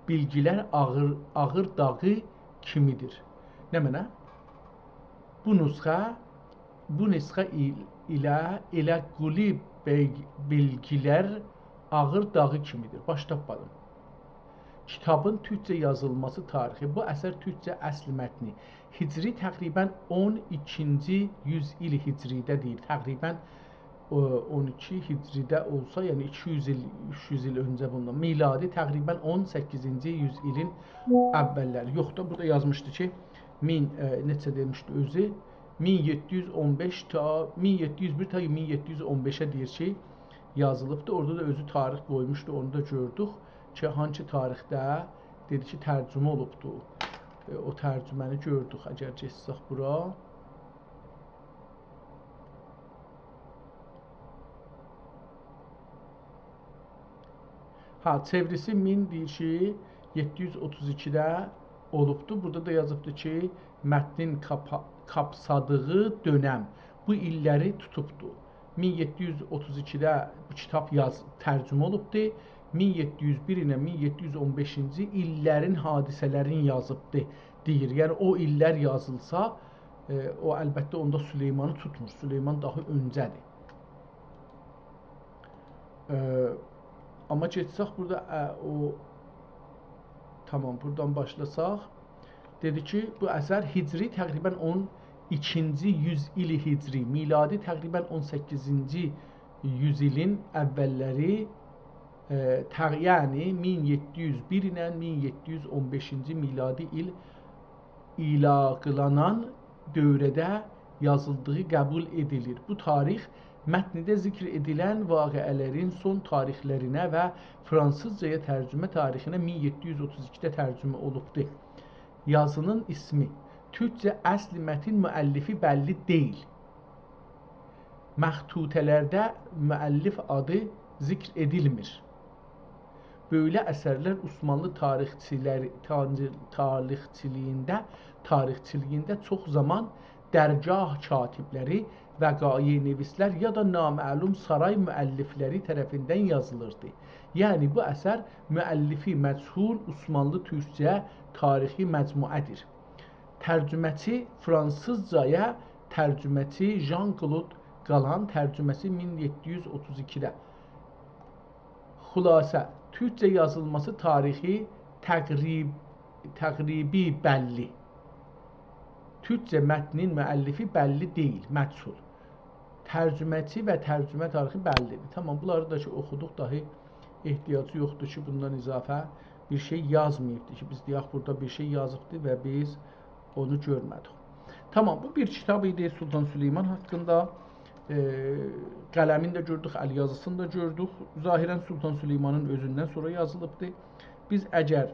bilgilər ağır dağı kimidir. Nə mənə? Bu nüsxə ilə Quli bilgilər ağır dağı kimidir. Baş tapmadım. Kitabın türkcə yazılması tarixi. Bu əsər türkcə əsl mətni. Hicri təqribən 12-ci yüzil hicridə deyil. Təqribən 12 hicridə olsa, yəni 200 il, 300 il öncə bundan. Miladi təqribən 18-ci yüzilin əvvəlləri. Yox da burada yazmışdı ki, neçə demişdi özü? 1715 ta 1701 ta 1715-ə deyir ki, yazılıbdı. Orada da özü tarix qoymuşdu, onu da gördük ki, hangi tarixdə dedi ki, tərcümə olubdu. O tərcüməni gördük, əgər geçsək bura. Çevrisi 1000 deyir ki, 732-də olubdu. Burada da yazıbdı ki, mətnin kapsadığı dönəm bu illəri tutubdu. 1732-də bu kitab tərcümə olubdu. 1701 ilə 1715-ci illərin hadisələrini yazıbdı deyir. Yəni o illər yazılsa, o əlbəttə onda Süleymanı tutmur. Süleyman daha öncədir. Amma geçsək burada tamam, buradan başlasaq, dedi ki, bu əsər hicri təqribən 12-ci yüzili hicri, miladi təqribən 18-ci yüzilin əvvəlləri, yəni 1701 ilə 1715-ci miladi il ilaqlanan dövrədə yazıldığı qəbul edilir. Bu tarix mətnidə zikr edilən vaqiələrin son tarixlərinə və fransızcaya tərcümə tarixinə 1732-də tərcümə olubdur. Yazının ismi, türkcə əsl mətn müəllifi bəlli deyil. Məxtutələrdə müəllif adı zikr edilmir. Böyle əsərlər Osmanlı tarixçiliyində çox zaman dərgah katibləri, vəqai nevislər ya da naməlum saray müəllifləri tərəfindən yazılırdı. Yəni bu əsər müəllifi məchul Osmanlı türkcə tarixi məcmuədir. Tərcüməçi fransızcaya tərcüməçi Jean-Claude Galland, tərcüməsi 1732-də. Xülasə, türkcə yazılması tarixi təqribi bəlli. Türkcə mətnin müəllifi bəlli deyil, məchul. Tərcüməçi və tərcümə tarixi bəllidir. Tamam, bunları da ki, oxuduq, dahi ehtiyacı yoxdur ki, bundan izafə bir şey yazmayıbdır ki, biz deyək burada bir şey yazıbdır və biz onu görmədik. Tamam, bu bir kitab idi Sultan Süleyman haqqında. Qələmin də gördük, əl yazısını da gördük. Zahirən Sultan Süleymanın özündən sonra yazılıbdır. Biz əgər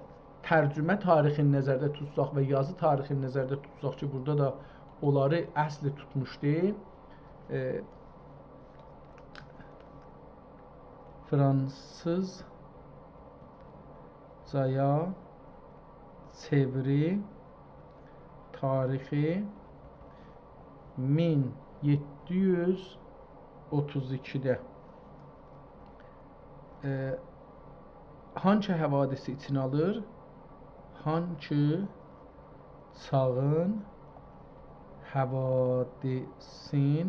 tərcümə tarixini nəzərdə tutsaq və yazı tarixini nəzərdə tutsaq ki, burada da onları əsli tutmuşdur. Fransızcaya çeviri tarixi 1732-də hangi həvadisi için alır? Hangi çağın həvadisin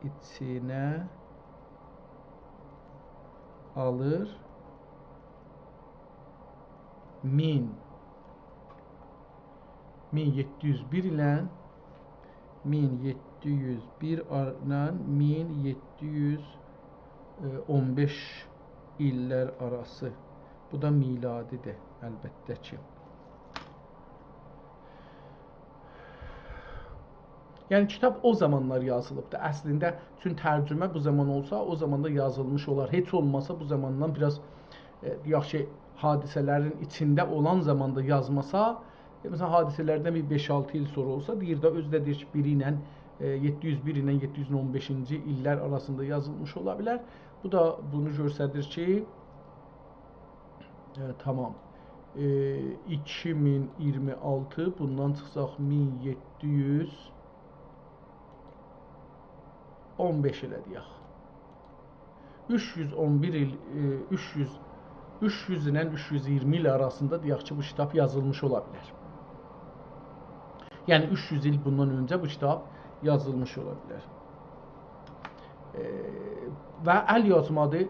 içinə alır? 1701 ilə 1715 illər arası. Bu da miladidir, əlbəttə ki. Yəni kitab o zamanlar yazılıbdır. Əslində, çünki tərcümə bu zaman olsa, o zamanda yazılmış olar. Heç olmasa bu zamandan biraz yaxşı hadisələrin içində olan zamanda yazmasa, Məsələn, hadisələrdən bir 5-6 il sonra olsa, deyir də özü də deyir ki, biri ilə 701 ilə 715-ci illər arasında yazılmış ola bilər. Bu da bunu göstərir ki, tamam. 2026 bundan çıxsaq 1715 elə deyək. 311 il 300 ilə 320 il arasında deyək ki, bu kitab yazılmış ola bilər. Yəni 300 il bundan öncə bu kitab yazılmış ola bilər. Və əl yazmadır.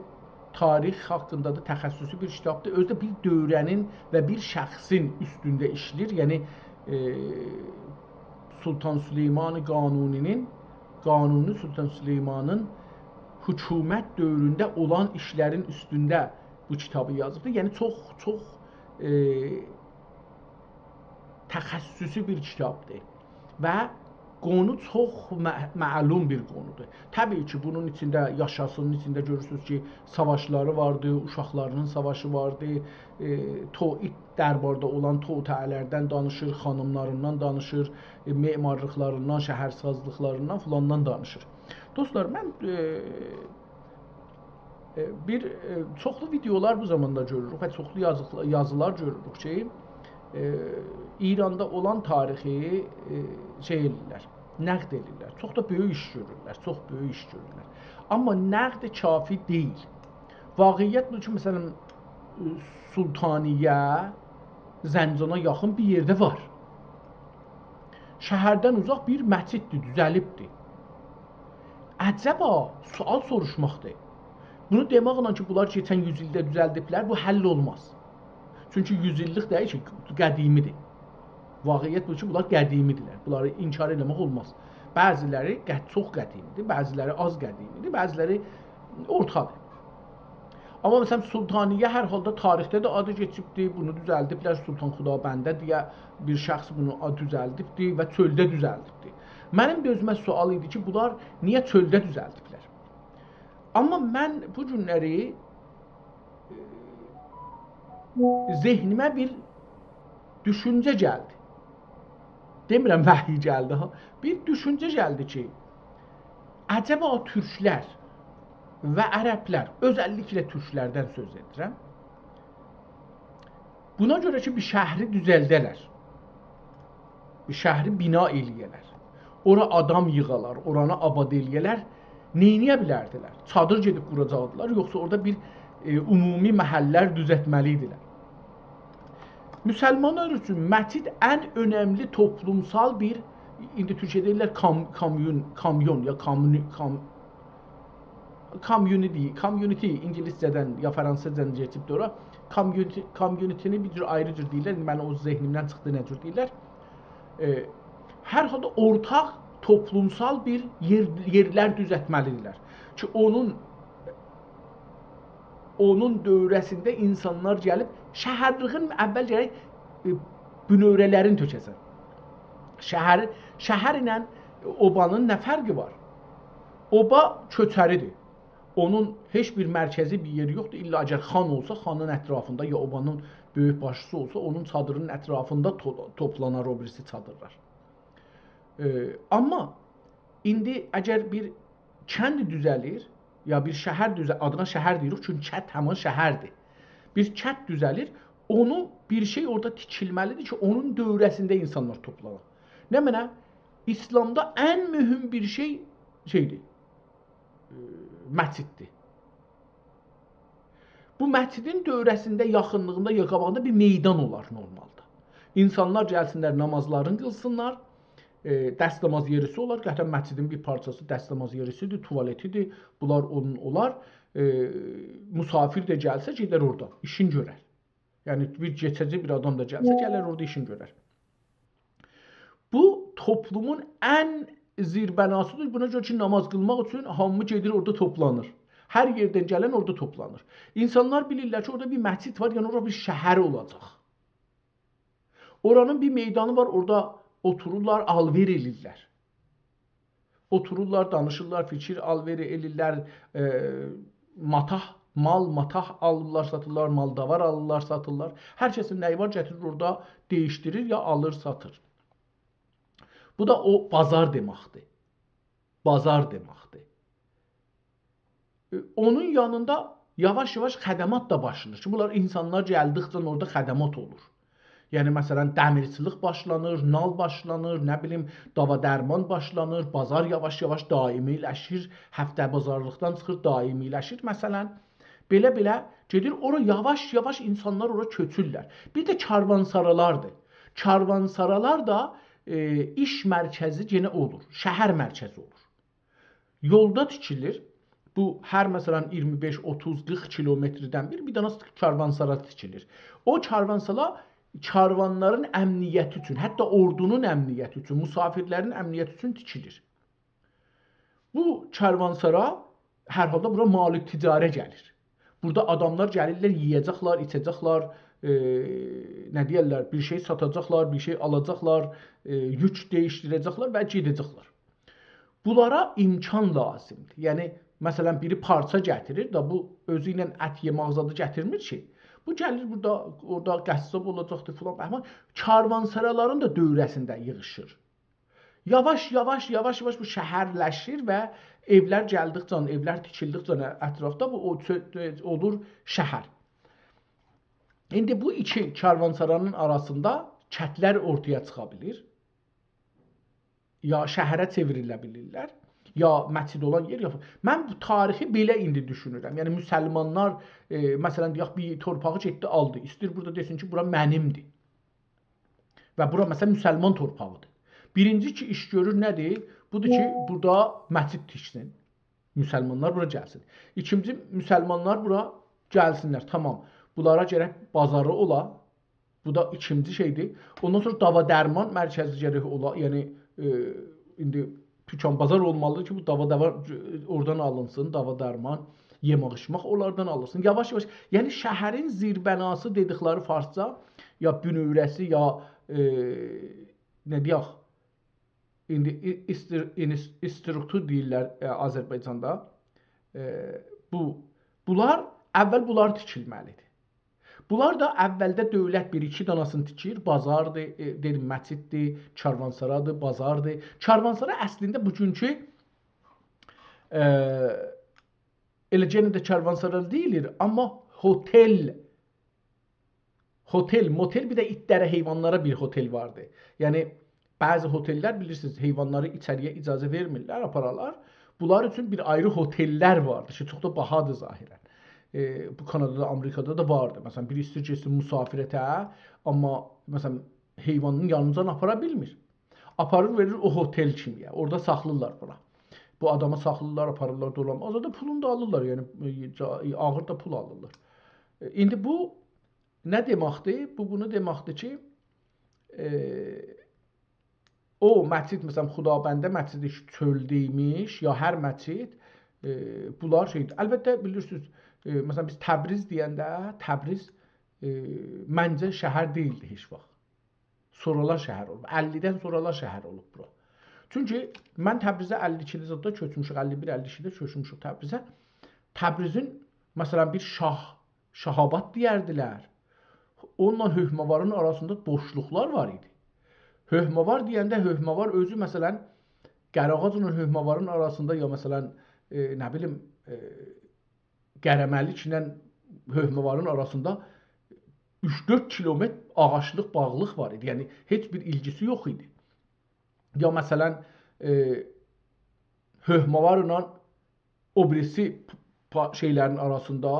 Tarix haqqında da təxəssüsü bir kitabdır. Özü də bir dövrənin və bir şəxsin üstündə işləyir. Yəni Sultan Süleyman Qanuninin Sultan Süleymanın hökumət dövründə olan işlərin üstündə bu kitabı yazıbdır. Yəni çox təxəssüsü bir kitabdır və qonu çox məlum bir qonudur. Təbii ki, bunun içində yaşasının içində görürsünüz ki, savaşları vardı, uşaqlarının savaşı vardı, Toit dərbarda olan Toitələrdən danışır, xanımlarından danışır, memarlıqlarından, şəhərsazlıqlarından filandan danışır. Dostlar, mən çoxlu videolar bu zamanda görürük və çoxlu yazılar görürük ki, İranda olan tarixi edirlər, nəqd edirlər. Çox da böyük iş görürlər, çox böyük iş görürlər. Amma nəqd kafi deyil. Vaqiət bu ki, məsələn, Sultaniyə Zəncana yaxın bir yerdə var. Şəhərdən uzaq bir məsciddir, düzəlibdir. Əcəba, sual soruşmaqdır. Bunu deməklə ki, bunlar keçən 100 ildə düzəldiblər, bu həll olmaz. Çünki 100 illik deyil ki, qədimidir. Vaqiət bu ki, bunlar qədimidirlər. Bunları inkar eləmək olmaz. Bəziləri çox qədimidir, bəziləri az qədimidir, bəziləri ortadır. Amma məsələn, Sultaniyə hər halda tarixdə də adı keçibdir, bunu düzəldiblər. Sultan Xudabəndə deyə bir şəxs bunu düzəldibdir və çöldə düzəldibdir. Mənim də özümə sual idi ki, bunlar niyə çöldə düzəldiblər? Amma mən bu günləri zehnimə bir düşüncə gəldi. Demirəm vəhiy gəldi, bir düşüncə gəldi ki, əcəba türklər və ərəblər, özəlliklə türklərdən söz edirəm, buna görə ki, bir şəhri düzəldələr, bir şəhri bina eləyələr, ora adam yığalar, oranı abad eləyələr, neyniyə bilərdilər? Çadır gedib quracaqdılar, yoxsa orada bir ümumi məhəllər düzəltməliydilər. Müsəlmanlar üçün məscid ən önəmli toplumsal bir, indi Türkçədə deyirlər kamyon ya community ingiliscədən ya fransızcadan keçibdir ora. Community-ni bir cür ayrı cür deyirlər, mənə o zehnimdən çıxdı nə cür deyirlər. Hər halda ortaq toplumsal bir yerlər düzəltməlidirlər ki, onun dövrəsində insanlar gəlib, şəhərliğin əvvəl gərək bünövrələrini tökəsən. Şəhər ilə obanın nə fərqi var? Oba köçəridir. Onun heç bir mərkəzi bir yeri yoxdur. İlla əgər xan olsa, xanın ətrafında, ya obanın böyük başçısı olsa, onun çadırının ətrafında toplanar o birisi çadırlar. Amma indi əgər bir kənd düzəlir, ya bir şəhər düzəlir, adına şəhər deyirik, çünki kənd həmin şəhərdir. Bir kənd düzəlir, onu bir şey orada tikilməlidir ki, onun dövrəsində insanlar toplanır. Nə mənə? İslamda ən mühüm bir şeydir, məsciddir. Bu məscidin dövrəsində, yaxınlığında, qabağında bir meydan olar normalda. İnsanlar gəlsinlər, namazlarını qılsınlar, dəstəmaz yerisi olar, qəhrəm məscidin bir parçası dəstəmaz yerisidir, tuvaletidir, bunlar onun olar. Musafir də gəlsə, gedər orada, işin görər. Yəni, bir keçəci bir adam da gəlsə, gələr orada işin görər. Bu, toplumun ən zirbənasıdır. Buna görə ki, namaz qılmaq üçün hamı gedir, orada toplanır. Hər yerdən gələn orada toplanır. İnsanlar bilirlər ki, orada bir məscid var, yəni orada bir şəhər olacaq. Oranın bir meydanı var, orada otururlar, alver elirlər. Otururlar, danışırlar, fikir alveri elirlər, matah Mal, matah alırlar, satırlar, maldavar alırlar, satırlar. Hər kəsin nəyi var, gətirir orada değişdirir ya alır, satır. Bu da o bazar deməkdir. Bazar deməkdir. Onun yanında yavaş-yavaş xədəmat da başlanır ki, bunlar insanlar gəldikcə orada xədəmat olur. Yəni məsələn dəmirçilik başlanır, nal başlanır, nə bilim dava-dərman başlanır, bazar yavaş-yavaş daimiləşir, həftə bazarlıqdan çıxır, daimiləşir. Məsələn, belə-belə gedir, ora yavaş-yavaş insanlar ora köçürlər. Bir də karvansaralardır. Karvansaralar da iş mərkəzi yenə olur, şəhər mərkəzi olur. Yolda tikilir. Bu hər məsələn 25, 30, 40 kilometrdən bir dənə karvansara tikilir. O karvansara karvanların əmniyyəti üçün, hətta ordunun əmniyyəti üçün, musafirlərin əmniyyəti üçün tikilir. Bu karvansara hər halda bura malik ticarə gəlir. Burada adamlar gəlirlər, yeyəcəklər, içəcəklər, nə deyirlər, bir şey satacaqlar, bir şey alacaqlar, yük değişdirəcəklər və gedəcəklər. Bunlara imkan lazımdır. Yəni məsələn biri parça gətirir da bu özü ilə ət yemək zadı gətirmir ki. Bu gəlir burada, orada qəssab olacaqdır filan. Karvansaraların da dövrəsində yığışır. Yavaş-yavaş bu şəhərləşir və evlər gəldikcə, evlər tikildikcə ətrafda bu olur şəhər. İndi bu iki karvansaranın arasında kətlər ortaya çıxa bilir. Ya şəhərə çevrilə bilirlər. Ya məscid olan yer, ya mən bu tarixi belə indi düşünürəm. Yəni müsəlmanlar məsələn deyək bir torpağı getdi aldı. İstir burada desin ki, bura mənimdir. Və bura məsələn müsəlman torpağıdır. Birinci ki iş görür nədir? Budur ki, burada məscid tiksin. Müsəlmanlar bura gəlsin. İkinci müsəlmanlar bura gəlsinlər. Tamam. Bunlara gərək bazarı ola. Bu da ikinci şeydir. Ondan sonra dava-dərman mərkəzi gərək ola. Yəni indi tükan bazar olmalıdır ki, bu dava-dərman oradan alınsın, dava-dərman, yemək-içmək onlardan alınsın. Yavaş-yavaş, yəni şəhərin zirbənası dedikləri farsça, ya bünövrəsi, ya nə deyək, indi struktur deyirlər Azərbaycanda. Bunlar, əvvəl bunlar tikilməlidir. Bunlar da əvvəldə dövlət bir-iki danasını tikir, bazardır, dedim, məsciddir, karvansaradır, bazardır. Karvansara əslində bugünkü elə yenə də karvansara deyilir, amma hotel, motel, bir də itlərə, heyvanlara bir hotel vardı. Yəni bəzi hotellər bilirsiniz, heyvanları içəriyə icazə vermirlər, apararlar. Bunlar üçün bir ayrı hotellər vardı ki, çox da bahadır zahirən. Bu Kanadada, Amerikada da vardı. Məsələn, bir istəyir getsin musafirətə, amma məsələn heyvanın yanından apara bilmir. Aparır, verir o hotel kimiyə. Orada saxlayırlar buna. Bu adama saxlayırlar, aparırlar, dolanmaz. O da pulunu da alırlar, yəni ağır da pul alırlar. İndi bu nə deməkdir? Bu bunu deməkdir ki, o məscid, məsələn, Xudabəndə məscidi çöldəymiş, ya hər məscid bunlar şeydir. Əlbəttə bilirsiniz, məsələn biz Təbriz deyəndə, Təbriz məncə şəhər deyildi heç vaxt. Sonralar şəhər olub. 50-dən sonralar şəhər olub bura. Çünki mən Təbrizə 52-ci ildə köçmüşük, 51-52-də köçmüşük Təbrizə. Təbrizin məsələn bir Şahabad deyərdilər. Onunla Höhməvarın arasında boşluqlar var idi. Höhməvar deyəndə Höhməvar özü məsələn Qarağacla Höhməvarın arasında ya məsələn nə bilim Qərəməlik ilə Höhməvarın arasında 3-4 kilometr ağaçlıq, bağlıq var idi. Yəni heç bir ilgisi yox idi. Ya məsələn Höhməvarla o birisi şeylərin arasında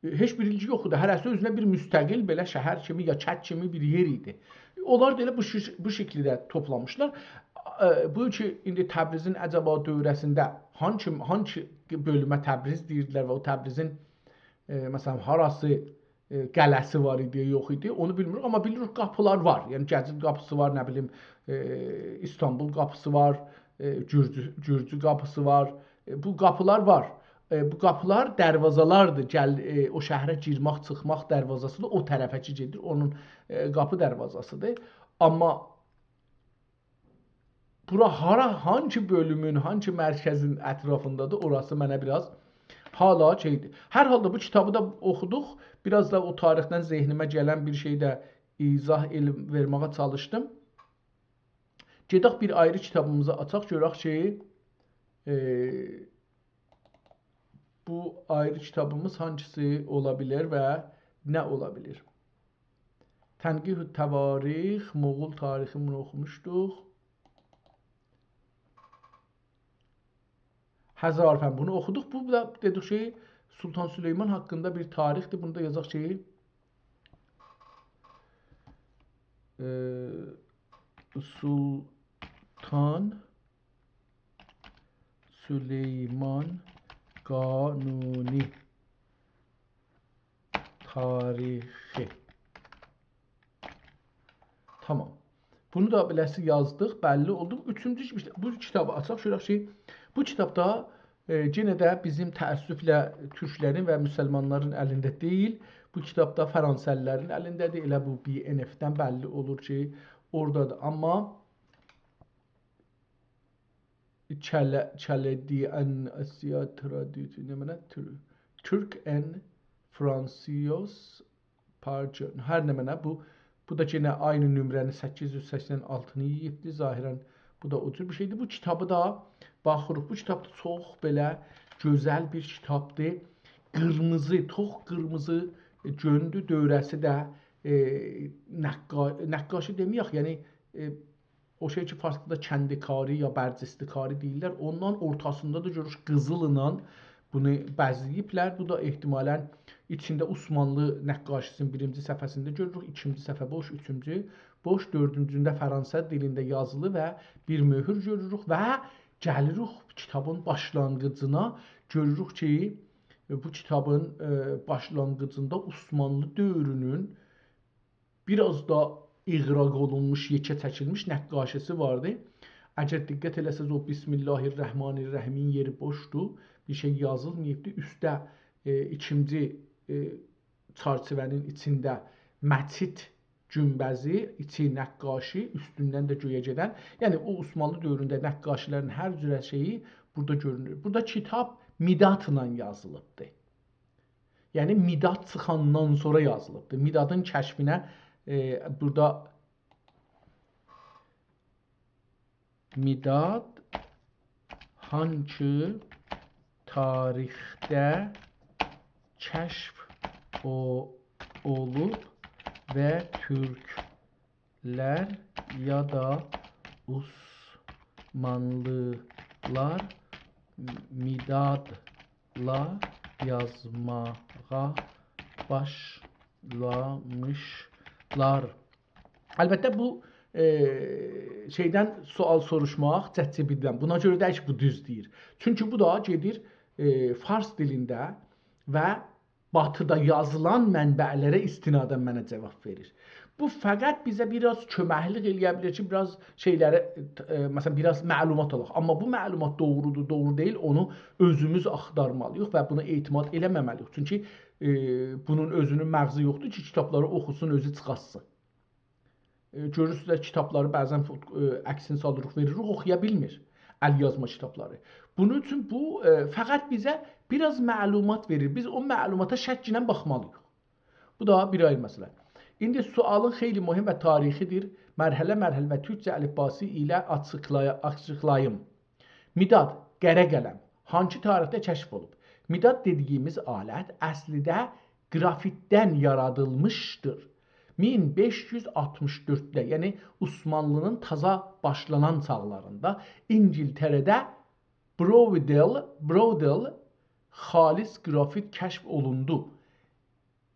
heç bir ilgi yox idi. Hərəsi özünə bir müstəqil belə şəhər kimi ya kət kimi bir yer idi. Onlar da elə bu şəkildə toplamışlar. Bu ki indi Təbrizin əcəba dövrəsində hangi bölümə Təbriz deyirdilər və o Təbrizin məsələn harası qələsi var idi, yox idi, onu bilmirik, amma bilirik qapılar var. Yəni Gəcil qapısı var, nə bilim İstanbul qapısı var, Gürcü qapısı var. Bu qapılar var. Bu qapılar dərvazalardır. O şəhərə girmək, çıxmaq dərvazasıdır. O tərəfə ki gedir, onun qapı dərvazasıdır. Amma bura hangi bölümün, hangi mərkəzin ətrafındadır, orası mənə biraz hala şeydir. Hər halda bu kitabı da oxuduq. Biraz da o tarixdən zehnimə gələn bir şey də izah verməyə çalışdım. Gedək bir ayrı kitabımızı açaq, görək ki, bu ayrı kitabımız hangisi ola bilər və nə ola bilər? Tənqih-ü Təvarix, Moğol tarixi bunu oxumuşduq. Həzarfən bunu oxuduq. Bu da dedik ki, Sultan Süleyman haqqında bir tarixdir. Bunu da yazaq ki, Sultan Süleyman Qanuni tarixi. Tamam. Bunu da beləsi yazdıq, bəlli oldu. Üçüncü bu kitabı açaq, görək ki, bu kitabda yenə də bizim təəssüflə türklərin və müsəlmanların əlində deyil. Bu kitabda Fransəlilərin əlindədir. Elə bu BNF-dən bəlli olur ki, oradadır. Amma Çələdi ən Asiya tradisi nə mənə Türk ən Fransiyos Parcın. Hər nə mənə bu da yenə aynı nömrəni 886-nı yeyibdir. Zahirən bu da o cür bir şeydir. Bu kitabı da baxırıq. Bu kitab da çox belə gözəl bir kitabdır. Qırmızı, tox qırmızı göndü, dövrəsi də nəqqaşi deməyək, yəni o şey ki, farslıqda kəndikari ya bərcistikari deyirlər. Ondan ortasında da görürük qızılla bunu bəzləyiblər. Bu da ehtimalən içində Osmanlı nəqqaşisinin birinci səhifəsində görürük. İkinci səhifə boş, üçüncü boş, dördüncündə Fransız dilində yazılı və bir möhür görürük və gəlirik kitabın başlanğıcına. Görürük ki, bu kitabın başlanğıcında Osmanlı dövrünün biraz da iğraq olunmuş, yekə çəkilmiş nəqqaşəsi vardı. Əgər diqqət eləsəz, o Bismillahirrahmanirrahimin yeri boşdur. Bir şey yazılmayıbdır. Üstdə ikinci çarçıvənin içində məçid günbəzi, içi nəqqaşi, üstündən də göyə gedən. Yəni, o Osmanlı dövründə nəqqaşilərin hər cürə şeyi burada görünür. Burada kitab Midatla yazılıbdır. Yəni, Midat çıxandan sonra yazılıbdır. Midadın kəşfinə burada Midad hangi tarixdə kəşf olub və türklər ya da Osmanlılar Midadla yazmağa başlamışlar. Əlbəttə bu şeydən sual soruşmaq cəhcəbiddən. Buna görə də ki, bu düz deyir. Çünki bu da gedir fars dilində və batıda yazılan mənbələrə istinadən mənə cavab verir. Bu fəqət bizə biraz köməklik eləyə bilər ki, biraz şeyləri, məsələn, biraz məlumat alaq. Amma bu məlumat doğrudur, doğru deyil, onu özümüz axtarmalıyıq və buna etimad eləməməliyik. Çünki bunun özünün məğzi yoxdur ki, kitabları oxusun, özü çıxasın. Görürsünüzlər, kitabları bəzən əksini salırıq, veririk, oxuya bilmir əl yazma kitabları. Bunun üçün bu fəqət bizə biraz məlumat verir. Biz o məlumata şəkk ilə baxmalıyıq. Bu da bir ayrı məsələ. İndi sualın xeyli mühüm və tarixidir. Mərhələ-mərhələ və türkcə əlifbası ilə açıqlayım. Midad, qərə qələm, hangi tarixdə kəşf olub? Midad dediyimiz alət əslində qrafitdən yaradılmışdır. 1564-də, yəni Osmanlının taza başlanan çağlarında İngiltərədə Brodel xalis qrafit kəşf olundu.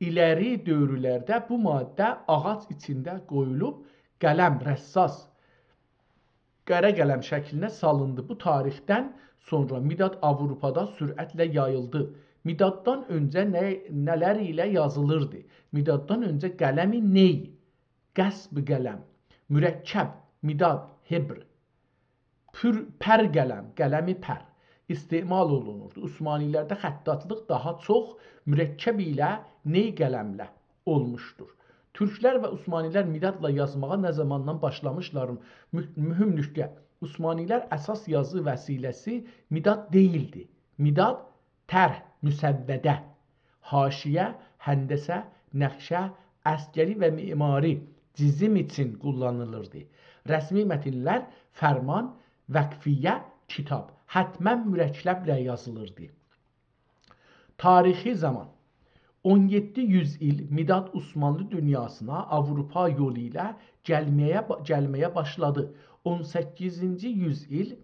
İləri dövrlərdə bu maddə ağac içində qoyulub, qələm, rəssas, qərə qələm şəklinə salındı. Bu tarixdən sonra Midad Avropada sürətlə yayıldı. Midaddan öncə nələr ilə yazılırdı? Midaddan öncə qələmi ney, qəsb qələm, mürəkkəb, midad, hebr, pər qələm, qələmi pər istemal olunurdu. Osmanilərdə xəttatlıq daha çox mürəkkəb ilə ney qələmlə olmuşdur. Türklər və Osmanilər midadla yazmağa nə zamandan başlamışlar? Mühüm nüqtə. Osmanilər əsas yazı vəsiləsi midad deyildi. Midad tərh, müsəvvədə, haşiyə, həndəsə, nəqşə, əskəri və mimari cizim üçün kullanılırdı. Rəsmi metinlər, fərman, vəqfiyyə, kitab hətmən mürəkkəblə yazılırdı. Tarixi zaman 1700 il Midad Osmanlı dünyasına Avrupa yolu ilə gəlməyə başladı. 18-ci yüzyıl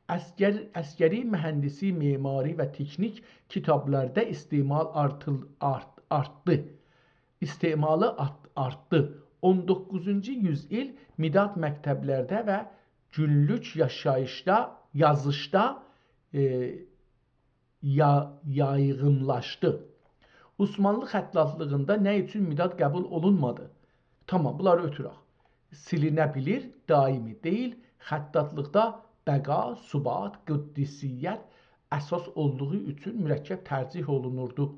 əskəri mühəndisi, memari və texnik kitablarda isteğmalı artdı. 19-cu yüzyıl Midad məktəblərdə və günlük yazışda yaygınlaşdı. Osmanlı xəttatlığında nə üçün Midad qəbul olunmadı? Tamam, bunları ötürək. Silinə bilir, daimi deyil. Xəttatlıqda bəqa, subat, qüddisiyyət əsas olduğu üçün mürəkkəb tərcih olunurdu.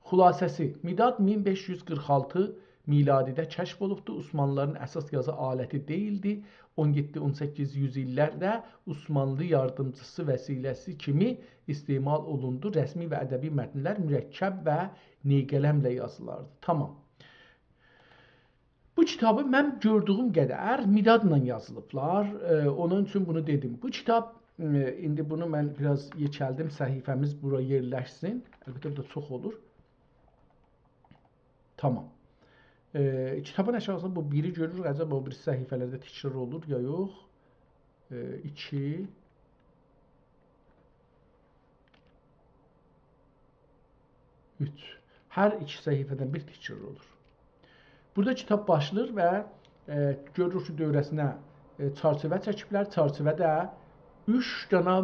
Xülasəsi, Midad 1546 miladidə kəşf olubdu. Osmanlıların əsas yazı aləti deyildi. 17-18 yüzillərdə Osmanlı yardımcısı vəsiləsi kimi istemal olundu. Rəsmi və ədəbi mətnlər mürəkkəb və neqələmlə yazılardı. Tamam. Bu kitabı mən gördüyüm qədər Midadla yazılıblar. Onun üçün bunu dedim. Bu kitab, indi bunu mən biraz yekəldim, səhifəmiz bura yerləşsin. Əlbəttə bu da çox olur. Tamam. Kitabın aşağısında bu biri görürük. Acaba o bir səhifələrdə təkrar olur ya yox. 2 3. Hər iki səhifədən bir təkrar olur. Burada kitab başlayır və görürük ki, dövrəsinə çərçivə çəkiblər. Çərçivə də 3 dənə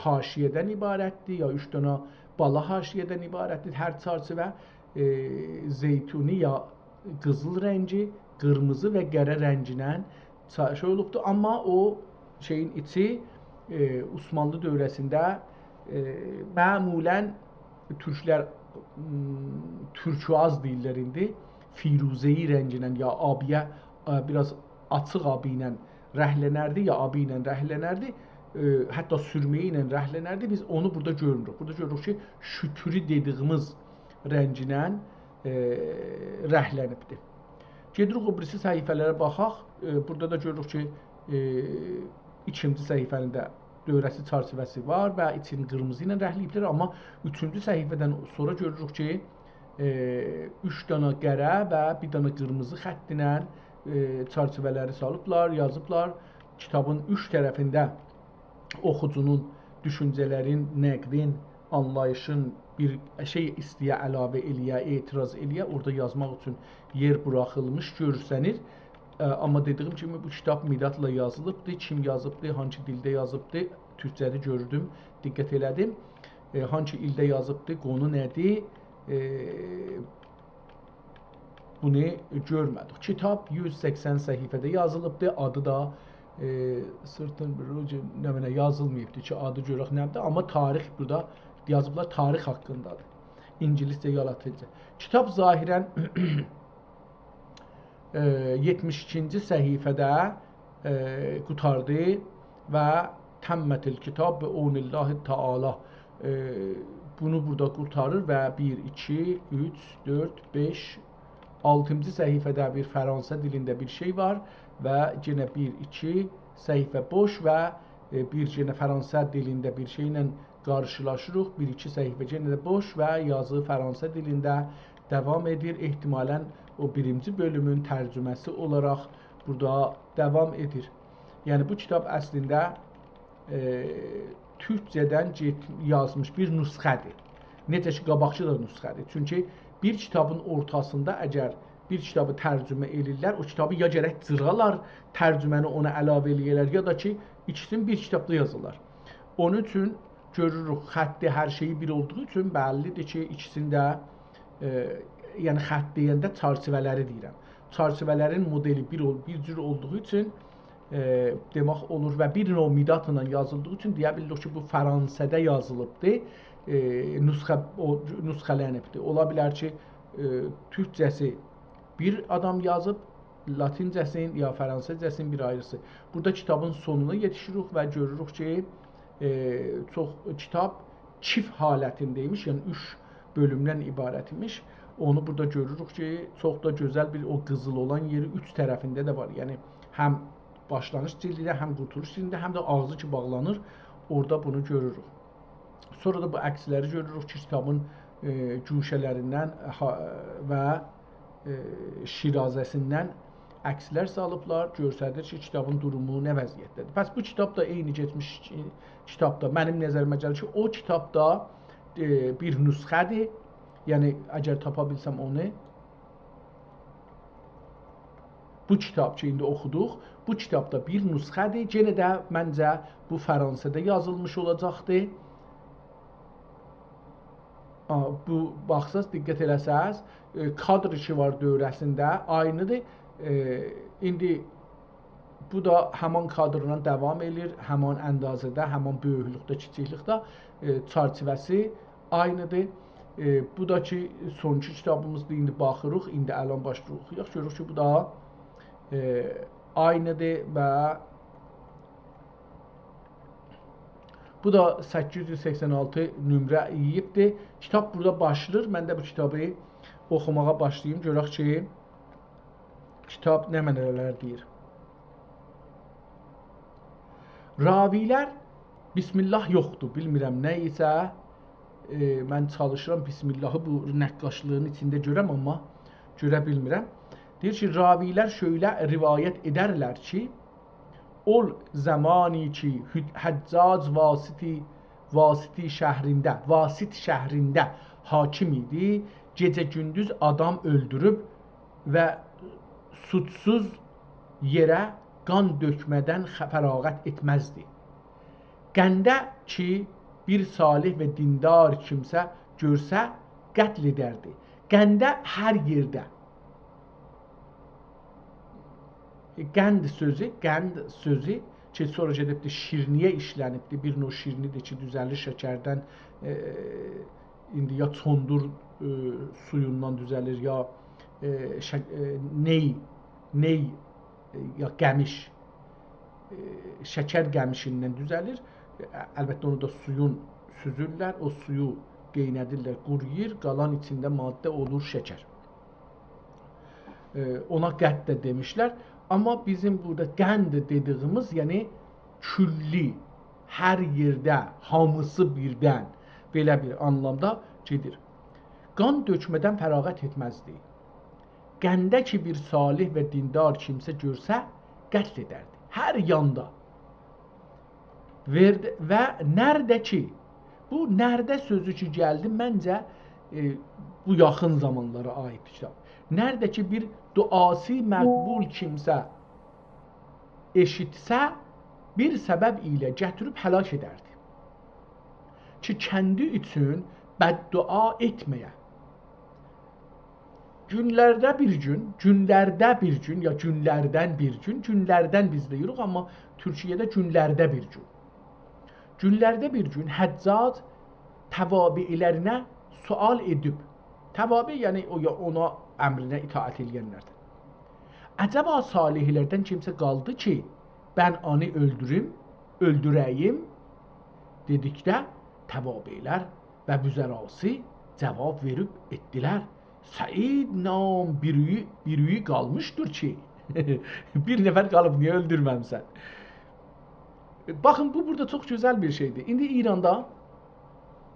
haşiyədən ibarətdir, ya 3 dənə bala haşiyədən ibarətdir. Hər çərçivə zeytuni ya qızıl rəngi, qırmızı və qərə rəngindən şey olubdur. Amma o şeyin içi Osmanlı dövrəsində məmulən türklər türkuaz deyirlər indi. Firuzeyi rəngindən ya abiyə biraz açıq abi ilə rəhlənərdi, ya abi ilə rəhlənərdi. Hətta sürməyi ilə rəhlənərdi. Biz onu burada görmürük. Burada görürük ki, şükürü dediyimiz rəngindən rəhlənibdir. Gedirik o birisi səhifələrə baxaq. Burada da görürük ki, ikinci səhifənin də dövrəsi çərçivəsi var və içini qırmızı ilə rəhləyibdir. Amma üçüncü səhifədən sonra görürük ki, 3 dənə qərə və bir dənə qırmızı xətt ilə çərçivələri salıblar, yazıblar. Kitabın 3 tərəfində oxucunun düşüncələrin, nəqdin, anlayışın bir şey istəyə, əlavə eləyə, etiraz eləyə, orada yazmaq üçün yer buraxılmış görsənir. Amma dediyim kimi bu kitab Midadla yazılıbdır. Kim yazıbdır, hangi dildə yazıbdır, türkçədə gördüm, diqqət elədim. Hangi ildə yazıbdır, qonu nədir, bunu görmədik. Kitab 180 səhifədə yazılıbdır. Adı da sırtın bir yazılmayıbdır ki, adı görək nədir. Amma tarix burada yazıblar, tarix haqqındadır. İngiliscə, yalatıcı. Kitab zahirən 72-ci səhifədə qutardı və təmmətül kitab və unillahi taala bunu burada qurtarır və 1, 2, 3, 4, 5, 6-cı səhifədə bir Fransa dilində bir şey var və yenə 1, 2 səhifə boş və bir yenə Fransa dilində bir şeylə qarşılaşırıq. 1-2 səhifə yenə də boş və yazı Fransa dilində davam edir. Ehtimalən o birinci bölümün tərcüməsi olaraq burada davam edir. Yəni bu kitab əslində türkcədən yazmış bir nüsxədir. Necə ki, qabaqçı da nüsxədir. Çünki bir kitabın ortasında əgər bir kitabı tərcümə edirlər, o kitabı ya gərək cırarlar, tərcüməni ona əlavə eləyirlər, ya da ki, ikisini bir kitabda yazırlar. Onun üçün görürük, xətti hər şeyi bir olduğu üçün bəllidir ki, ikisində yəni xətt deyəndə çərçivələri deyirəm. Çərçivələrin modeli bir cür olduğu üçün demək olur və bir növ Midadla yazıldığı üçün deyə bilirik ki, bu Fransada yazılıbdır, nüsxələnibdir. Ola bilər ki, türkcəsi bir adam yazıb, latincəsin ya fransızcəsin bir ayrısı. Burada kitabın sonuna yetişirik və görürük ki, çox kitab çift halətindəymiş, yəni 3 bölümdən ibarət imiş. Onu burada görürük ki, çox da gözəl bir o qızıl olan yeri 3 tərəfində də var. Yəni həm başlanış cildində, həm qurtuluş cildində, həm də ağzı ki bağlanır. Orada bunu görürük. Sonra da bu əksləri görürük ki, kitabın güşələrindən və şirazəsindən əkslər salıblar, göstərir ki, kitabın durumu nə vəziyyətdədir. Bəs bu kitab da eyni keçmiş kitabda mənim nəzərimə gəlir ki, o kitabda bir nüsxədir. Yəni əgər tapa bilsəm onu, bu kitab ki indi oxuduq, bu kitabda bir nüsxədir. Yenə də məncə bu Fransada yazılmış olacaqdı. Bu baxsaz, diqqət eləsəz, kadr ki var dövrəsində aynıdır. İndi bu da həman kadrla davam edir, həman əndazədə, həman böyüklükdə, kiçiklikdə çərçivəsi aynıdır. Bu da ki sonuncu kitabımızdır. İndi baxırıq, indi əlan başlayırıq oxuyaq. Görürük ki, bu da aynıdır və bu da 886 nömrə yiyibdir. Kitab burada başlayır. Mən də bu kitabı oxumağa başlayayım. Görək ki, kitab nə mənələr deyir. Ravilər Bismillah yoxdur. Bilmirəm nə isə mən çalışıram Bismillahı bu nəqqaşlığın içində görəm, amma görə bilmirəm. Deyir ki, ravilər şöylə rivayət edərlər ki, ol zamani ki Həccac Vasiti şəhrində hakim idi, gecə-gündüz adam öldürüb və suçsuz yerə qan dökmədən fərağət etməzdi. Qəndə ki bir salih və dindar kimsə görsə qətl edərdi. Qəndə hər yerdə. Qənd sözü ki, sonra gedibdir şirniyə işlənibdir. Bir növ şirnidir ki, düzəlir şəkərdən, indi ya çondur suyundan düzəlir, ya ney ya qəmiş, şəkər qəmişindən düzəlir. Əlbəttə onu da suyun süzürlər, o suyu qeynədirlər, quruyur, qalan içində maddə olur şəkər. Ona qənd də demişlər. Amma bizim burada qənd dediyimiz, yəni külli, hər yerdə, hamısı birdən, belə bir anlamda gedir. Qan dökmədən fərağət etməzdi. Qəndə ki bir salih və dindar kimsə görsə, qətl edərdi. Hər yanda. Və nərdə ki, bu nərdə sözü ki gəldi, məncə bu yaxın zamanlara aid kitab. Nərdə ki bir duası məqbul kimsə eşitsə, bir səbəb ilə gətirib həlak edərdi. Ki kəndi üçün bəddua etməyə. Günlərdə bir gün, ya günlərdən bir gün, günlərdən biz deyirik, amma Türkiyədə günlərdə bir gün. Günlərdə bir gün Həccac təvabilərinə sual edib. Təvabi, yəni ona əmrinə itaət edənlərdir. Əcəba salihlərdən kimsə qaldı ki, mən onu öldürəyim dedikdə təvabilər və büzərası cavab verib etdilər. Səid nam biri qalmışdır ki, bir nəfər qalıb, niyə öldürməmsən? Baxın, bu burada çox gözəl bir şeydir. İndi İranda,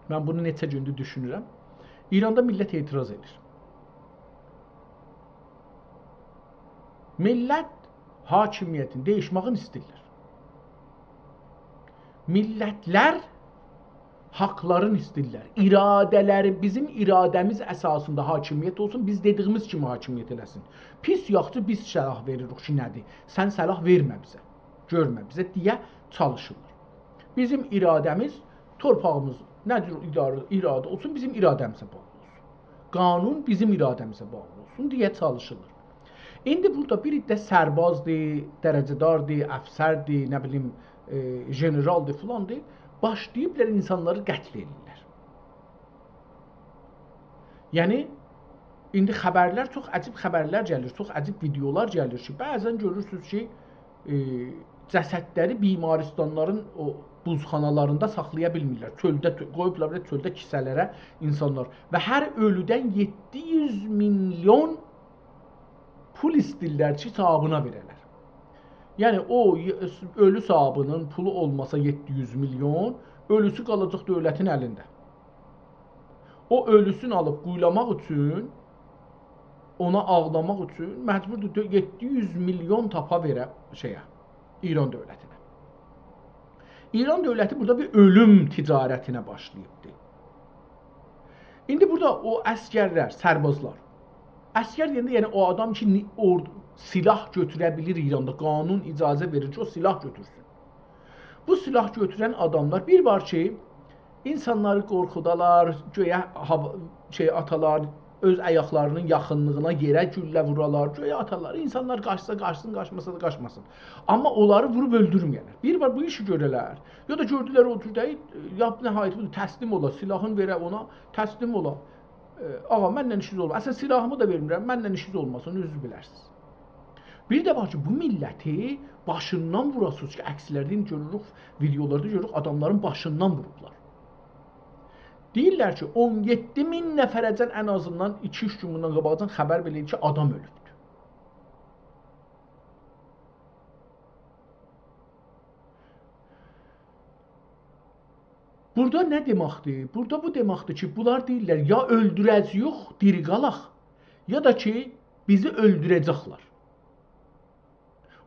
mən bunu neçə gündür düşünürəm, İranda millət etiraz edir. Millət hakimiyyətini dəyişmağını istəyirlər. Millətlər haqlarını istəyirlər. İradələri, bizim iradəmiz əsasında hakimiyyət olsun, biz dediyimiz kimi hakimiyyət eləsin. Pis yaxşı biz səlah veririk ki, nədir? Sən səlah vermə bizə, görmə bizə deyə çalışırlar. Bizim iradəmiz, torpağımız nədir iradə olsun, bizim iradəmizə bağlı olsun. Qanun bizim iradəmizə bağlı olsun deyə çalışırlar. İndi burada bir iddə sərbazdır, dərəcədardır, əfsərdir, nə bilim, generaldır, filandır, başlayıblar insanları qətl edirlər. Yəni, indi xəbərlər, çox əcib xəbərlər gəlir, çox əcib videolar gəlir ki, bəzən görürsünüz ki, cəsədləri bimaristanların o buzxanalarında saxlaya bilmirlər. Çöldə qoyublar və çöldə kisələrə insanlar və hər ölüdən 700 milyon pul istəyirlər ki, savabına verələr. Yəni o ölü sahabının pulu olmasa 700 milyon, ölüsü qalacaq dövlətin əlində. O ölüsünü alıb quyulamaq üçün, ona ağlamaq üçün məcburdur 700 milyon tapa verə İran dövlətinə. İran dövləti burada bir ölüm ticarətinə başlayıbdır. İndi burada o əskərlər, sərbazlar. Əskər deyəndə yəni o adam ki, silah götürə bilir İranda, qanun icazə verir ki, o silah götürsün. Bu silah götürən adamlar bir var ki, insanları qorxudalar, göyə atalar, öz ayaqlarının yaxınlığına yerə güllə vuralar, göyə atarlar. İnsanlar qaçsa qaçsın, qaçmasa da qaçmasın. Amma onları vurub öldürməyənlər. Bir var bu işi görələr, ya da gördülər o türdə, nəhayət budur, təslim ola, silahın verə ona, təslim ola. Ağa, mənlə işiniz olmaz. Əslən silahımı da vermirəm, mənlə işiniz olmasın, özünüz bilərsiniz. Bir də var ki, bu milləti başından vurasınız ki, əkslərdə görürük, videolarda görürük, adamların başından vurublar. Deyirlər ki, 17 min nəfərəcən ən azından 2-3 gün bundan qabaqdan xəbər verir ki, adam ölübdür. Burada nə deməkdir? Burada bu deməkdir ki, bunlar deyirlər, ya öldürəcəyik, diri qalaq, ya da ki, bizi öldürəcəklər.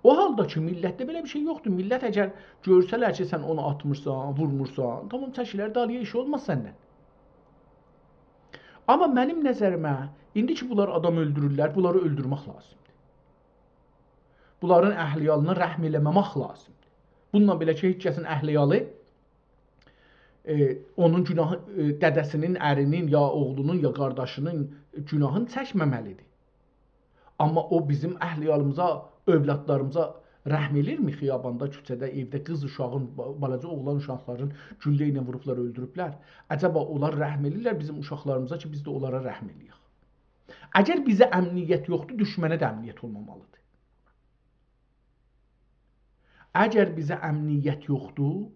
O halda ki, millətdə belə bir şey yoxdur. Millət əgər görsələr ki, sən onu atmırsan, vurmursan, tamam çəkilər, daliyə işi olmaz səndən. Amma mənim nəzərimə, indi ki, bunlar adam öldürürlər, bunları öldürmək lazımdır. Bunların əhliyalına rəhm eləməmək lazımdır. Bununla belə ki, heç kəsin əhliyalı onun günahı, dədəsinin, ərinin, ya oğlunun, ya qardaşının günahını çəkməməlidir. Amma o bizim əhliyalımıza, övladlarımıza rəhm elirmi xiyabanda, küçədə, evdə qız uşağın, balaca oğlan uşaqların güllə ilə vurublar, öldürüblər? Əcəba onlar rəhm elirlər bizim uşaqlarımıza ki, biz də onlara rəhm eləyək. Əgər bizə əmniyyət yoxdur, düşmənə də əmniyyət olmamalıdır. Əgər bizə əmniyyət yoxdur,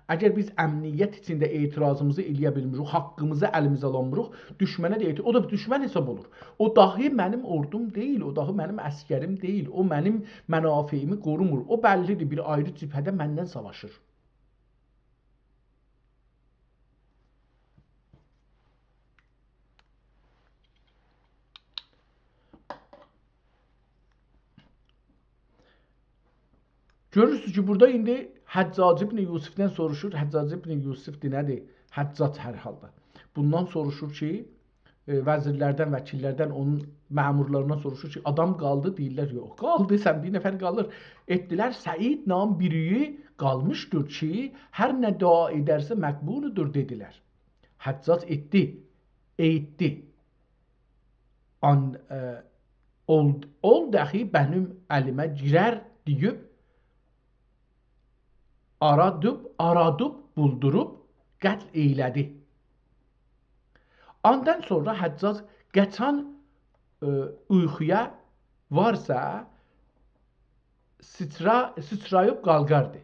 əgər biz əmniyyət içində etirazımızı eləyə bilmirik, haqqımızı əlimizə alamırıq, düşmənə də o da düşmən hesab olur. O dahi mənim ordum deyil, o dahi mənim əskərim deyil, o mənim mənafeyimi qorumur. O bəllidir, bir ayrı cibhədə məndən savaşır. Görürsünüz ki, burada indi Həccac ibn Yusifdən soruşur. Həccac ibn Yusif nədir? Həccac hər halda. Bundan soruşur ki, vəzirlərdən, vəkillərdən, onun məmurlarından soruşur ki, adam qaldı, deyirlər, yox. Qaldı, sən bir nəfər qalır. Etdilər, Səid nam biri qalmışdır ki, hər nə dua edərsə məqbuludur, dedilər. Həccac etdi, eğitdi. Ol dəxi bənim əlimə girər deyib, aradıb, buldurub, qətl eylədi. Ondan sonra Həccac qaçan uykuya varsa sıçrayıb qalqardı.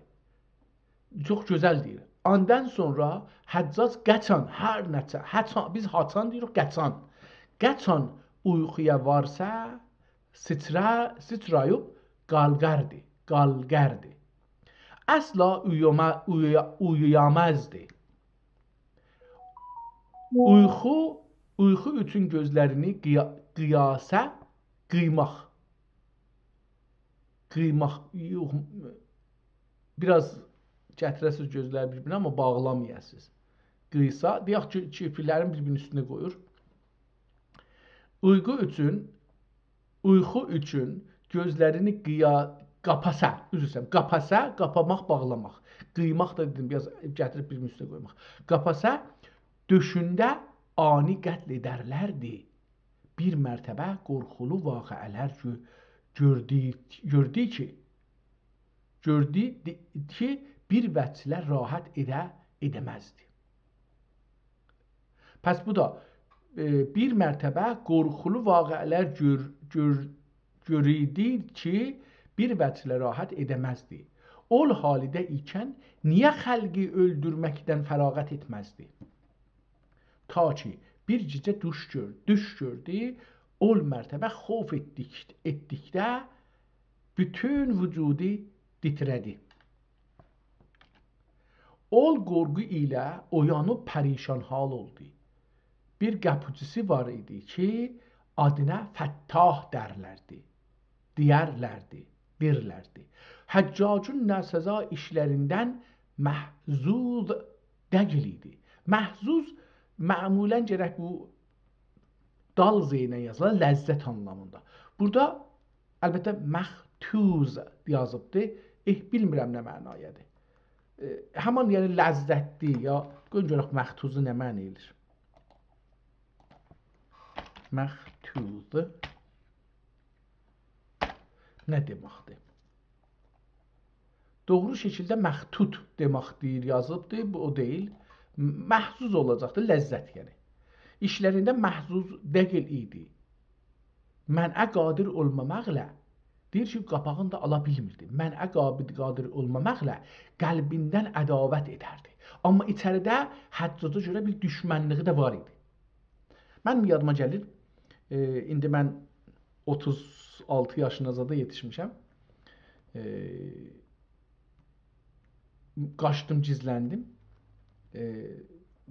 Çox gözəl deyir. Ondan sonra Həccac qaçan, hər nəçə, biz haçan deyirik, qaçan. Qaçan uykuya varsa sıçrayıb qalqardı. Əsla uyuyamazdı. Uyku üçün gözlərini qıymaq. Biraz gətirəsiz gözləri bir-birinə, amma bağlamayasınız. Qıysa, deyək ki, kirpiklərin bir-birinin üstünə qoyur. Uyku üçün gözlərini qapasa, qapamaq, bağlamaq. Qıymaq da dedim, biraz gətirib bir-birinin üstünə qoymaq. Qapasa, döşündə ani qətl edərlərdi. Bir mərtəbə qorxulu vaqiələr gördü ki, bir vəchlər rahat edəməzdi. Pəs bu da bir mərtəbə qorxulu vaqiələr görürdü ki, bir vəchlər rahat edəməzdi. ol halidə ikən niyə xəlqi öldürməkdən fərağət etməzdi? Ta ki bir gecə düş gördü, ol mərtəbə xof etdikdə bütün vücudu titrədi. Ol qorxu ilə oyanıb pərişan hal oldu. Bir qapıcısı var idi ki, adına Fəttah dirlərdi. Həccacın nəsəza işlərindən məhzuz dəgil idi. Məhzuz məmulən gərək bu dal zeynə yazılan ləzzət anlamında. Burada əlbəttə məxtuz yazıbdır. Bilmirəm nə mənayadır. Həman yəni ləzzətli ya görək məxtuzu nə məna edir? Məxtuz nə deməkdir? Doğru şəkildə məxtut deməkdir yazıbdır, bu o deyil. Məhzuz olacaqdır, ləzzət yəni. İşlərində məhzuz dəqil idi. Mənə qadir olmamaqla, deyir ki, qapağını da ala bilmirdi. Mənə qadir olmamaqla qəlbindən ədavət edərdi. Amma içəridə Həccaca görə bir düşmənliyi də var idi. Mənim yadıma gəlir, indi mən 36 yaşınızada yetişmişəm. Qaçdım, gizləndim.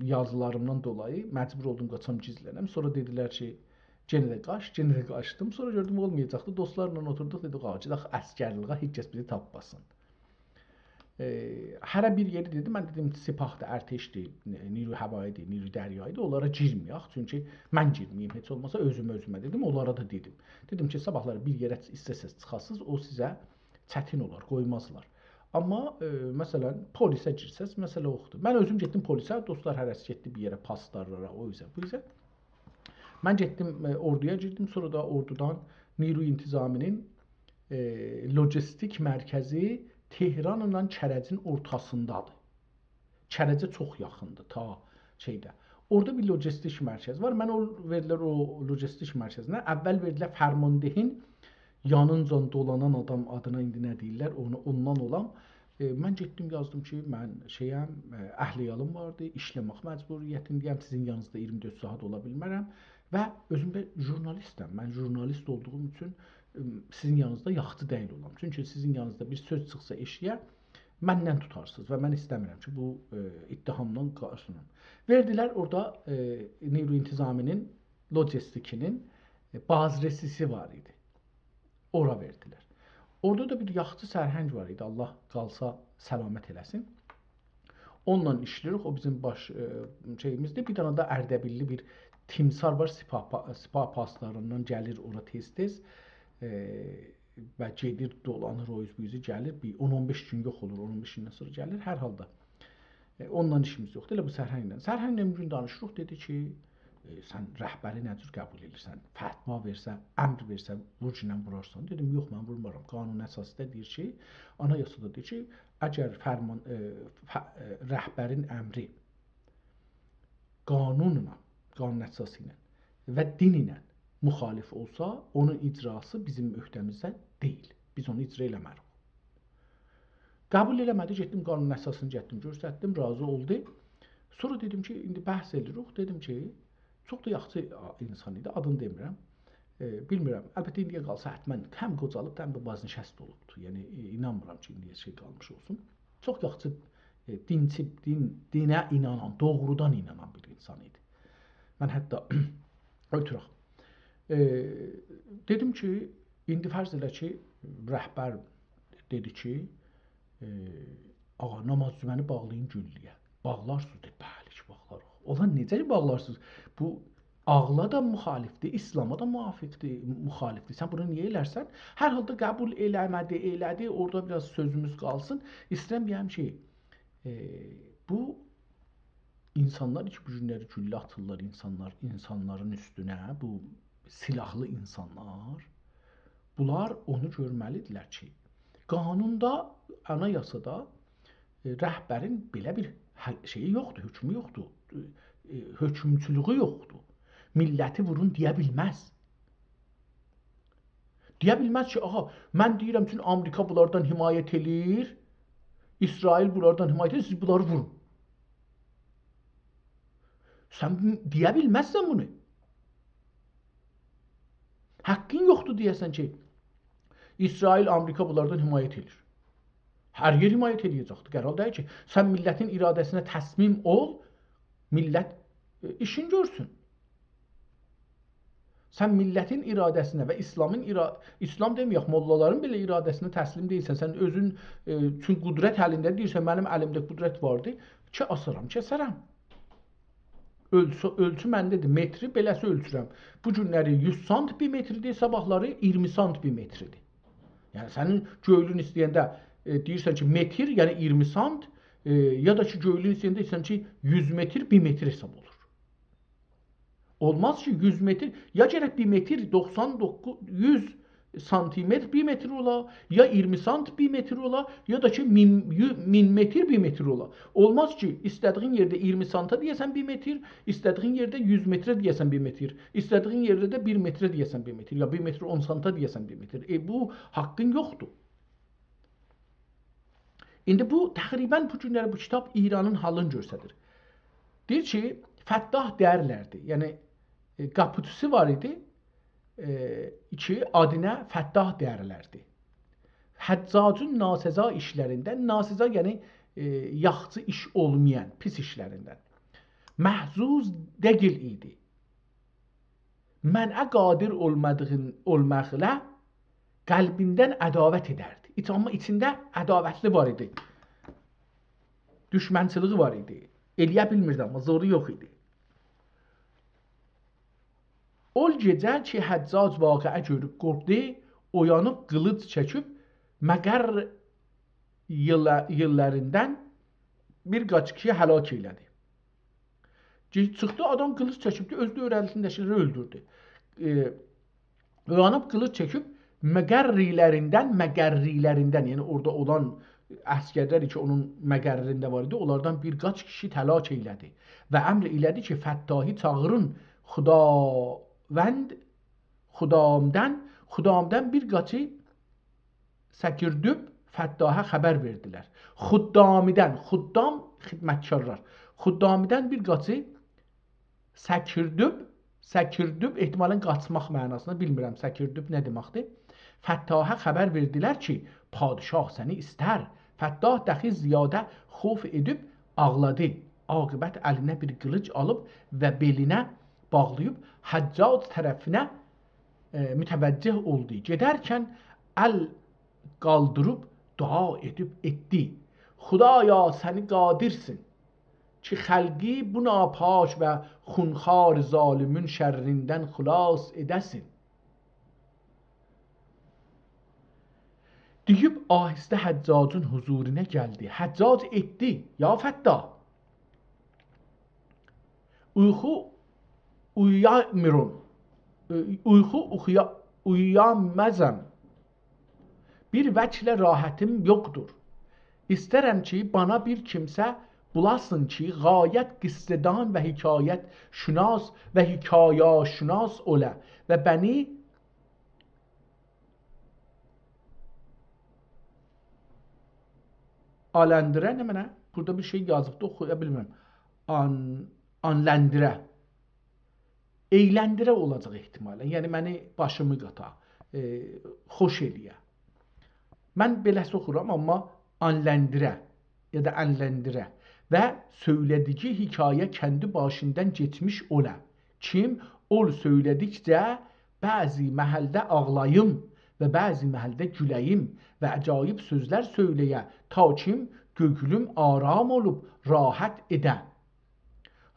Yazılarımdan dolayı məcbur oldum qaçam, gizlənəm. Sonra dedilər ki, yenə də qaçdım. Sonra gördüm olmayacaqdı. Dostlarla oturduq, dedik, gedək əsgərliyə, heç kəs bizi tapmasın. Hərə bir yeri dedi, mən dedim Sepahdır, ərteşdir, Niru Həvaidir, Niru Dəryaydır, onlara girməyək. Çünki mən girməyim, heç olmasa özümə dedim, onlara da dedim. Dedim ki, sabahları bir yerə istəsəz çıxasınız, o sizə çətin olar, qoymazlar. Amma məsələn polisə girsəz, məsələ yoxdur. Mən özüm getdim polisə, dostlar hərəsi getdi bir yerə, paslarlara, o üzə, bu üzə. Mən getdim orduya girdim, sonra da ordudan Niru İntizaminin lojistik mərkəzi Tehranla Kərəcin ortasındadır. Kərəcə çox yaxındır ta şeydə. Orada bir lojistik mərkəz var. Mən verdilər o lojistik mərkəzinə. Əvvəl verdilər Fərmandehin yanıncan dolanan adam adına indi nə deyirlər, ondan olam. Mən getdim, yazdım ki, mən əhliyalım vardı, işləmək məcburiyyətindəyəm, sizin yanınızda 24 saat ola bilmərəm və özüm də jurnalistəm. Mən jurnalist olduğum üçün sizin yanınızda yaxçı deyil olam. Çünki sizin yanınızda bir söz çıxsa eşiyə, məndən tutarsınız və mən istəmirəm ki, bu ittihamdan qarşılanım. Verdilər orada Niru İntizaminin lojistikinin bazresisi var idi. Ora verdilər. Orada da bir yaxçı sərhəng var idi, Allah qalsa səlamət eləsin. Onunla işləyirik, o bizim baş şeyimizdir. Bir dənə də Ərdəbilli bir timsar var, spa paslarından gəlir ora tez-tez və gedir, dolanır, o yüzü gəlir. Bir 10-15 gün yox olur, 15 gündən sonra gəlir. Hər halda onunla işimiz yoxdur, elə bu sərhənglə. Sərhənglə bir gün danışırıq, dedi ki, sən rəhbəri nə cür qəbul edirsən? Fətva versə, əmr versə, vurcunla vurarsan. Dedim, yox, mən vurmaram. Qanun əsasında deyir ki, anayasada deyir ki, əgər rəhbərin əmri qanunla, qanun əsası ilə və din ilə müxalif olsa, onun icrası bizim öhdəmizdə deyil. Biz onu icra eləmərik. Qəbul eləmədi, getdim qanun əsasını getdim, göstərdim, razı oldu. Sonra dedim ki, indi bəhs edirik. Dedim ki, çox da yaxşı insan idi, adını demirəm. Bilmirəm, əlbəttə indiyə qalsa hətmən həm qocalıb, həm də baznişəst olubdur. Yəni, inanmıram ki, indiyə şey qalmış olsun. Çox yaxşı dinə inanan, doğrudan inanan bir insan idi. Mən hətta ötürək. Dedim ki, indi fərz elə ki, rəhbər dedi ki, ağa, namaz cüməni bağlayın güllüyə. Bağlarsınız, dedi, bəli ki, bağlarıq. Olan necə bağlarsınız? Bu ağla da müxalifdir, İslama da müxalifdir. Sən bunu niyə elərsən? Hər halda qəbul elədi, orada biraz sözümüz qalsın. İstəyirəm deyəm ki, bu insanlar ki, bu günləri güllə atırlar insanların üstünə, bu silahlı insanlar, bunlar onu görməlidirlər ki, qanunda, anayasada rəhbərin belə bir şeyi yoxdur, hökmü yoxdur, hökmçülüğü yoxdur. Milləti vurun deyə bilməz. Deyə bilməz ki, aha, mən deyirəm ki, Amerika bunlardan himayət eləyir, İsrail bunlardan himayət edir, siz bunları vurun. Sən deyə bilməzsən bunu. Haqqın yoxdur deyəsən ki, İsrail, Amerika bunlardan himayət edir. Hər yer himayət edəcəkdir. Qərar deyil ki, sən millətin iradəsinə təslim ol, millət işin görsün. Sən millətin iradəsinə və İslam deməyək, mollaların belə iradəsinə təslim deyilsən, sən özün üçün qudrət əlində deyirsən, mənim əlimdə qudrət vardı ki, asaram, kəsərəm. Ölçü məndədir, metri beləsi ölçürəm. Bu günləri 100 sant bir metridir, sabahları 20 sant bir metridir. Yəni, sənin göylün istəyəndə deyirsən ki, metr, yəni 20 sant, ya da ki, göylün istəyəndə deyirsən ki, 100 metr, 1 metr hesab olur. Olmaz ki 100 metr, ya gərək 1 metr 100 santimetr 1 metr ola, ya 20 sant 1 metr ola, ya da ki 1000 metr 1 metr ola. Olmaz ki istədiyin yerdə 20 santa deyəsən 1 metr, istədiyin yerdə 100 metrə deyəsən 1 metr, istədiyin yerdə də 1 metrə deyəsən 1 metr, ya 1 metr 10 santa deyəsən 1 metr. Bu haqqın yoxdur. İndi bu təqribən bu günləri bu kitab İranın halını göstərir. Deyir ki, fətdah dəyərlərdir. Yəni qapıçısı var idi ki, adına fətdah dəyərlərdi. Həccacın nasəza işlərindən, nasəza yəni yaxçı iş olmayan, pis işlərindən. Məhzuz deyil idi. Mənə qadir olmaqla qəlbindən ədavət edərdi. Amma içində ədavətli var idi. Düşmənçiliği var idi. Eləyə bilmirdi, amma zoru yox idi. O gecə ki, Həccac vaqiə görüb qorxdu, oyanıb qılınc çəkib məqər yerlərindən bir qaçkiyə həlak elədi. Çıxdı, adam qılınc çəkibdi, özü öyrəndindəkiləri öldürdü. Oyanıb qılınc çəkib məqərrilərindən, yəni orada olan əskərlər ki, onun məqərrində var idi, onlardan bir qaç kişi həlak elədi. Və əmr elədi ki, fəttahi çağırın Xudamdan bir qaçı səkirdüb fəttaha xəbər verdilər. Xuddamidən, xuddam xidmətkarlar. Xuddamidən bir qaçı səkirdüb ehtimalən qaçmaq mənasını bilmirəm, səkirdüb nə deməkdir? Fəttaha xəbər verdilər ki, padişah səni istər. Fəttah dəxi ziyadə xof edib ağladı. Aqibət əlinə bir qılıc alıb və belinə bağlayıb Həccac tərəfinə mütəvəccih oldu. Gedərkən əl qaldırıb dua edib etdi. Xudaya səni qadirsin ki, xəlqi bu napaş və xunxar zalimin şərrindən xilas edəsin. Deyib ahistə Həccacın huzuruna gəldi. Həccac etdi. Ya Fəttah, uyuyamazam. Bir vəclə rahatim yoxdur. İstərəm ki, bana bir kimsə bulasın ki, gayet qissedan və hikayət şünas və hikaya şünas ola və bəni alendirə, nə mənə? Burada bir şey yazıbdı, oxuya bilmirəm. Anləndirə. Eyləndirə olacaq ehtimalən. Yəni, məni başımı qata, xoş eləyə. Mən beləsi oxuram, amma anləndirə ya da ənləndirə və söylədici hikayə kəndi başından geçmiş ola. Kim ol söylədikcə bəzi məhəldə ağlayım və bəzi məhəldə güləyim və əcayib sözlər söyləyə, ta kim gögülüm aram olub rahat edə.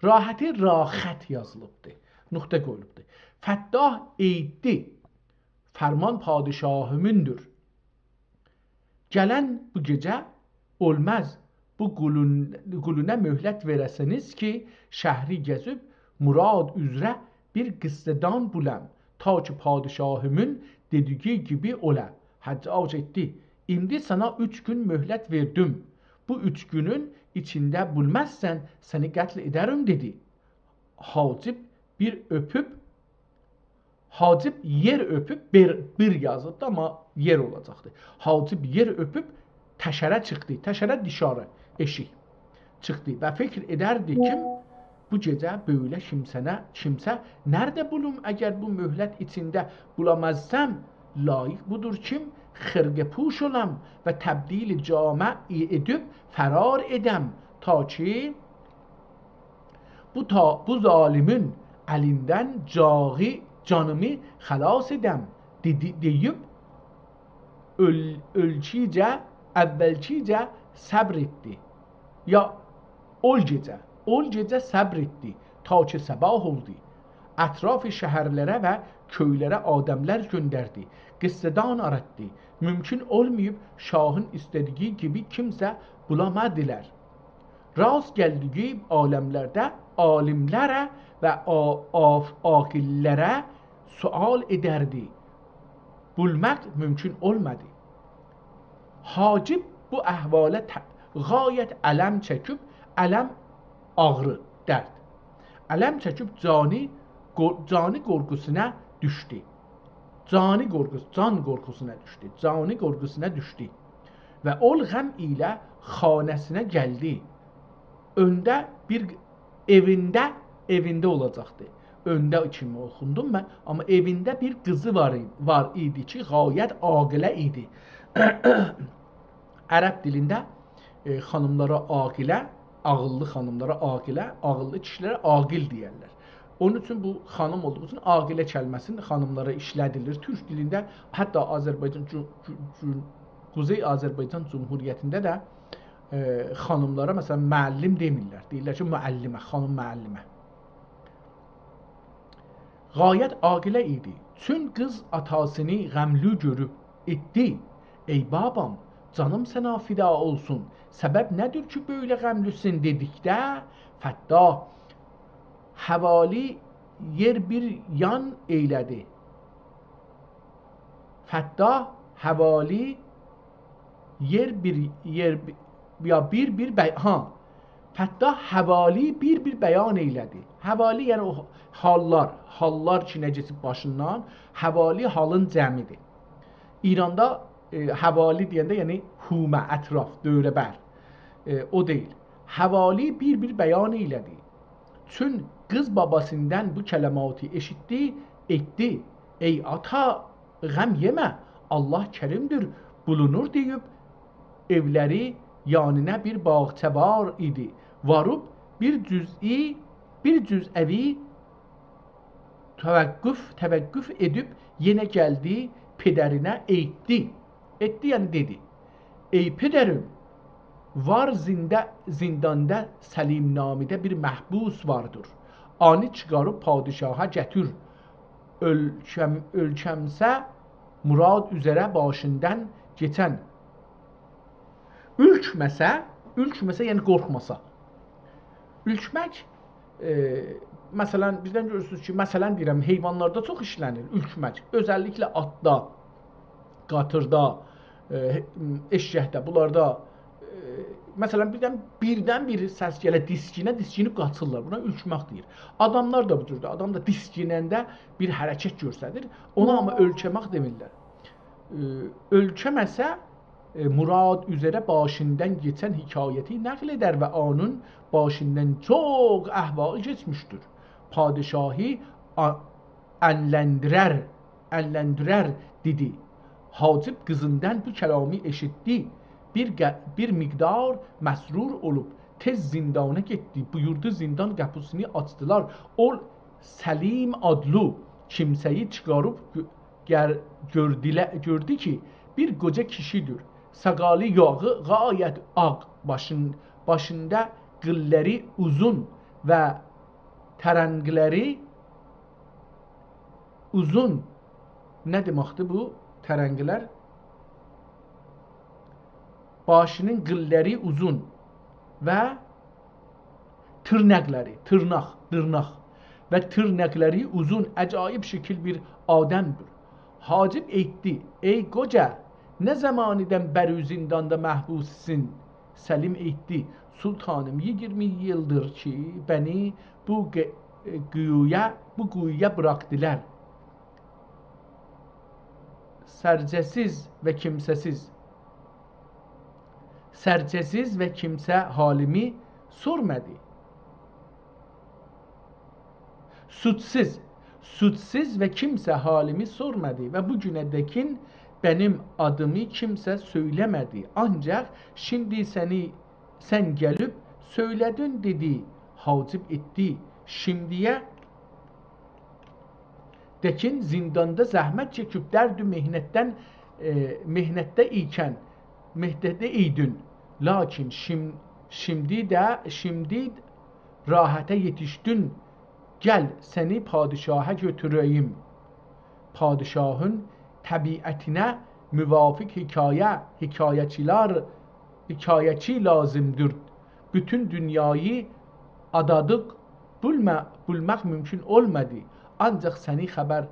Rahəti raxət yazılıbdır, nöqtə qoyulubdur. Fəttah eydi, fərman padişahımındır. Gələn bu gecə olmaz, bu quluna möhlət verəsiniz ki, şəhri gəzib murad üzrə bir qıssadan buləm, ta ki padişahımın dediği gibi ola. Həccac etdi. İndi sana 3 gün möhlət verdim. Bu 3 günün içində bulmazsan səni qətl edərim dedi. Hacib yer öpüb bir yazıbdı, amma yer olacaqdı. Hacib yer öpüb təşərə çıxdı. Təşərə dışarı, eşik çıxdı və fikr edərdi kim bu gecə böyle kimsə nerede bulum eğer bu mühlet içinde bulamazsam layık budur kim xırqə puş olam və təbdil came edib ferar edem ta ki bu zalimin elinden canımı xalas edem deyib ölçicə əvvəlcicə səbr etdi. Ya ol gecə səbr etdi ta ki sabah oldu. Ətraf şəhərlərə və köylərə adamlar göndərdi. Qıssadan aratdı. Mümkün olmayıb şahın istediği gibi kimsə bulamadılar. Rast gəldiyi aləmlərdə alimlərə və aqillərə sual edərdi. Bulmaq mümkün olmadı. Hacib bu əhvalə gayet ələm çəkib, ələm ağrı, dərd. Ələm çəkib cani qorxusuna düşdü. Can qorxusuna düşdü. Və ol qəm ilə xanəsinə gəldi. Öndə bir evində olacaqdı. Öndə kimi oxundum mən, amma evində bir qızı var idi ki, gayet aqilə idi. Ərəb dilində xanımlara aqilə, ağıllı xanımlara aqilə, ağıllı kişilərə aqil deyərlər. Onun üçün bu xanım olduğu üçün aqilə kəlməsini xanımlara işlədilir. Türk dilində, hətta Quzey Azərbaycan Cumhuriyyətində də xanımlara məsələn müəllim demirlər. Deyirlər ki, müəllimə, xanım müəllimə. Gayet aqilə idi. Çün qız atasını qəmlü görüb etdi. Ey babam, canım sənə fida olsun. Səbəb nədir ki, böyle qəmlüsün dedikdə Fətdah havali yer bir yan eylədi. Fətdah havali Fətdah havali bir bəyan eylədi. Havali yəni o hallar ki necəsi başından, havali halın cəmidir. İranda havali deyəndə yəni humə, ətraf, dövrəbər. O deyil. Havali bir bəyan eylədi. Çün qız babasından bu kələmatı eşitdi, etdi. Ey ata, qəm yemə, Allah kərimdir, bulunur deyib, evləri yanına bir bağça var idi. Varıb bir cüz'əvi təvəqqüf edib yenə gəldi pedərinə etdi. Etdi yəni dedi. Ey pedərim, var zindanda Səlim namidə bir məhbus vardır. Ani çıxarıb padişaha gətir. Ölkəmsə murad üzərə başından geçən. Ülkməsə yəni qorxmasa. Ülkmək, məsələn, bizdən görürsünüz ki, məsələn deyirəm, heyvanlarda çox işlənir ülkmək. Özəlliklə atda, qatırda, eşəkdə, bunlarda, məsələn, birdən biri səs gələ diskinib qaçırlar. Buna ülkmək deyir. Adamlar da bu cürdür. Adam da diskinəndə bir hərəkət göstərir. Ona amma ölkəmək demirlər. Ölkəməsə, murad üzere başından geçen hikayeti nakl eder ve onun başından çok ahval geçmiştir. Padişahi enlendirer dedi. Hacib kızından bu kelamı eşitti. Bir miqdar məsrur olup tez zindana gitti. Buyurdu zindan kapısını açtılar. O Səlim adlı kimseyi çıkarıp gördü ki bir koca kişidir. Saqalı yağı gayet ağ, başında qılləri uzun və tərəngləri uzun. Nə deməkdir bu tərənglər? Başının qılləri uzun və dırnaq və tırnaqları uzun, acayip şekil bir adamdır. Hacib etdi, ey qoca, ne zamaniden beri zindanda mahbussin? Səlim etdi, sultanım 20 yıldır ki beni bu quyuya bıraktılar. Sərcəsiz ve kimsəsiz. Serçesiz ve kimse halimi sormadı. Suçsuz ve kimse halimi sormadı ve bugüne dekin benim adımı kimse söylemedi. Ancak şimdi sen gelip söyledin dedi. Hacip etti. Şimdiye dekin zindanda zahmet çekip derdü mehnette iydin. Lakin şimdi rahata yetiştin. Gel seni padişaha götüreyim. Padişahın tabiatine müvafık hikayetçi lazımdır. Bütün dünyayı adadık, bulmak mümkün olmadı. Ancak seni haber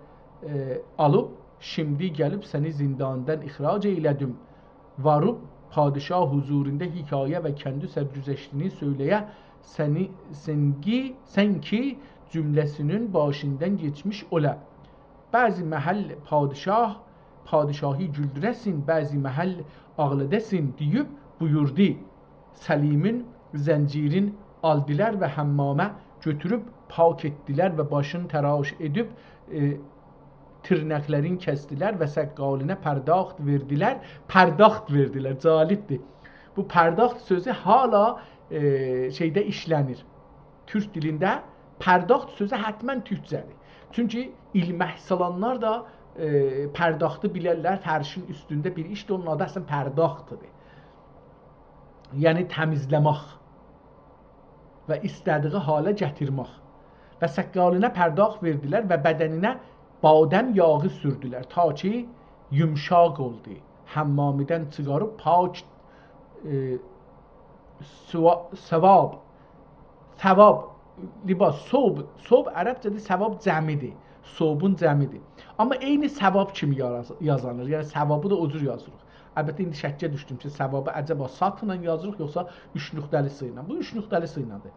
alıp, şimdi gelip seni zindandan ihraç eyledim. Varıp padişah huzurunda hikaye ve kendi sergüzeştiğini söyleye senki cümlesinin başından geçmiş ola. Bazı mahal padişahi güldüresin, bazı mahal ağladesin deyip buyurdu. Selim'in zencirin aldılar ve hammame götürüp pak ettiler ve başını teraş edip tırnaklarını kestiler ve sakkaline perdakt verdiler. Calipti. Bu perdakt sözü hala şeyde işlenir. Türk dilinde perdakt sözü hatmen Türkçədir. Çünkü ilməhs alanlar da perdaktı bilərlər. Fərşin üstündə bir işdir. Onun adı əslən perdaktıdır. Yəni təmizləmək və istədiyi halə gətirmək. Və səqqalinə perdakt verdilər və bədəninə badəm yağı sürdülər ta ki yumşaq oldu. Hammamidən çıxarıb pak sevab libas sob ərəbcədə sevab cəmidir. Sobun cəmidir. Amma eyni sevab kimi yazılır. Yəni sevabı da o cür yazırıq. Əlbəttə indi şəkkə düşdüm ki, sevabı əcəba satla yazırıq yoxsa 3 nöqtəli sı ilə. Bu 3 nöqtəli sı ilədir.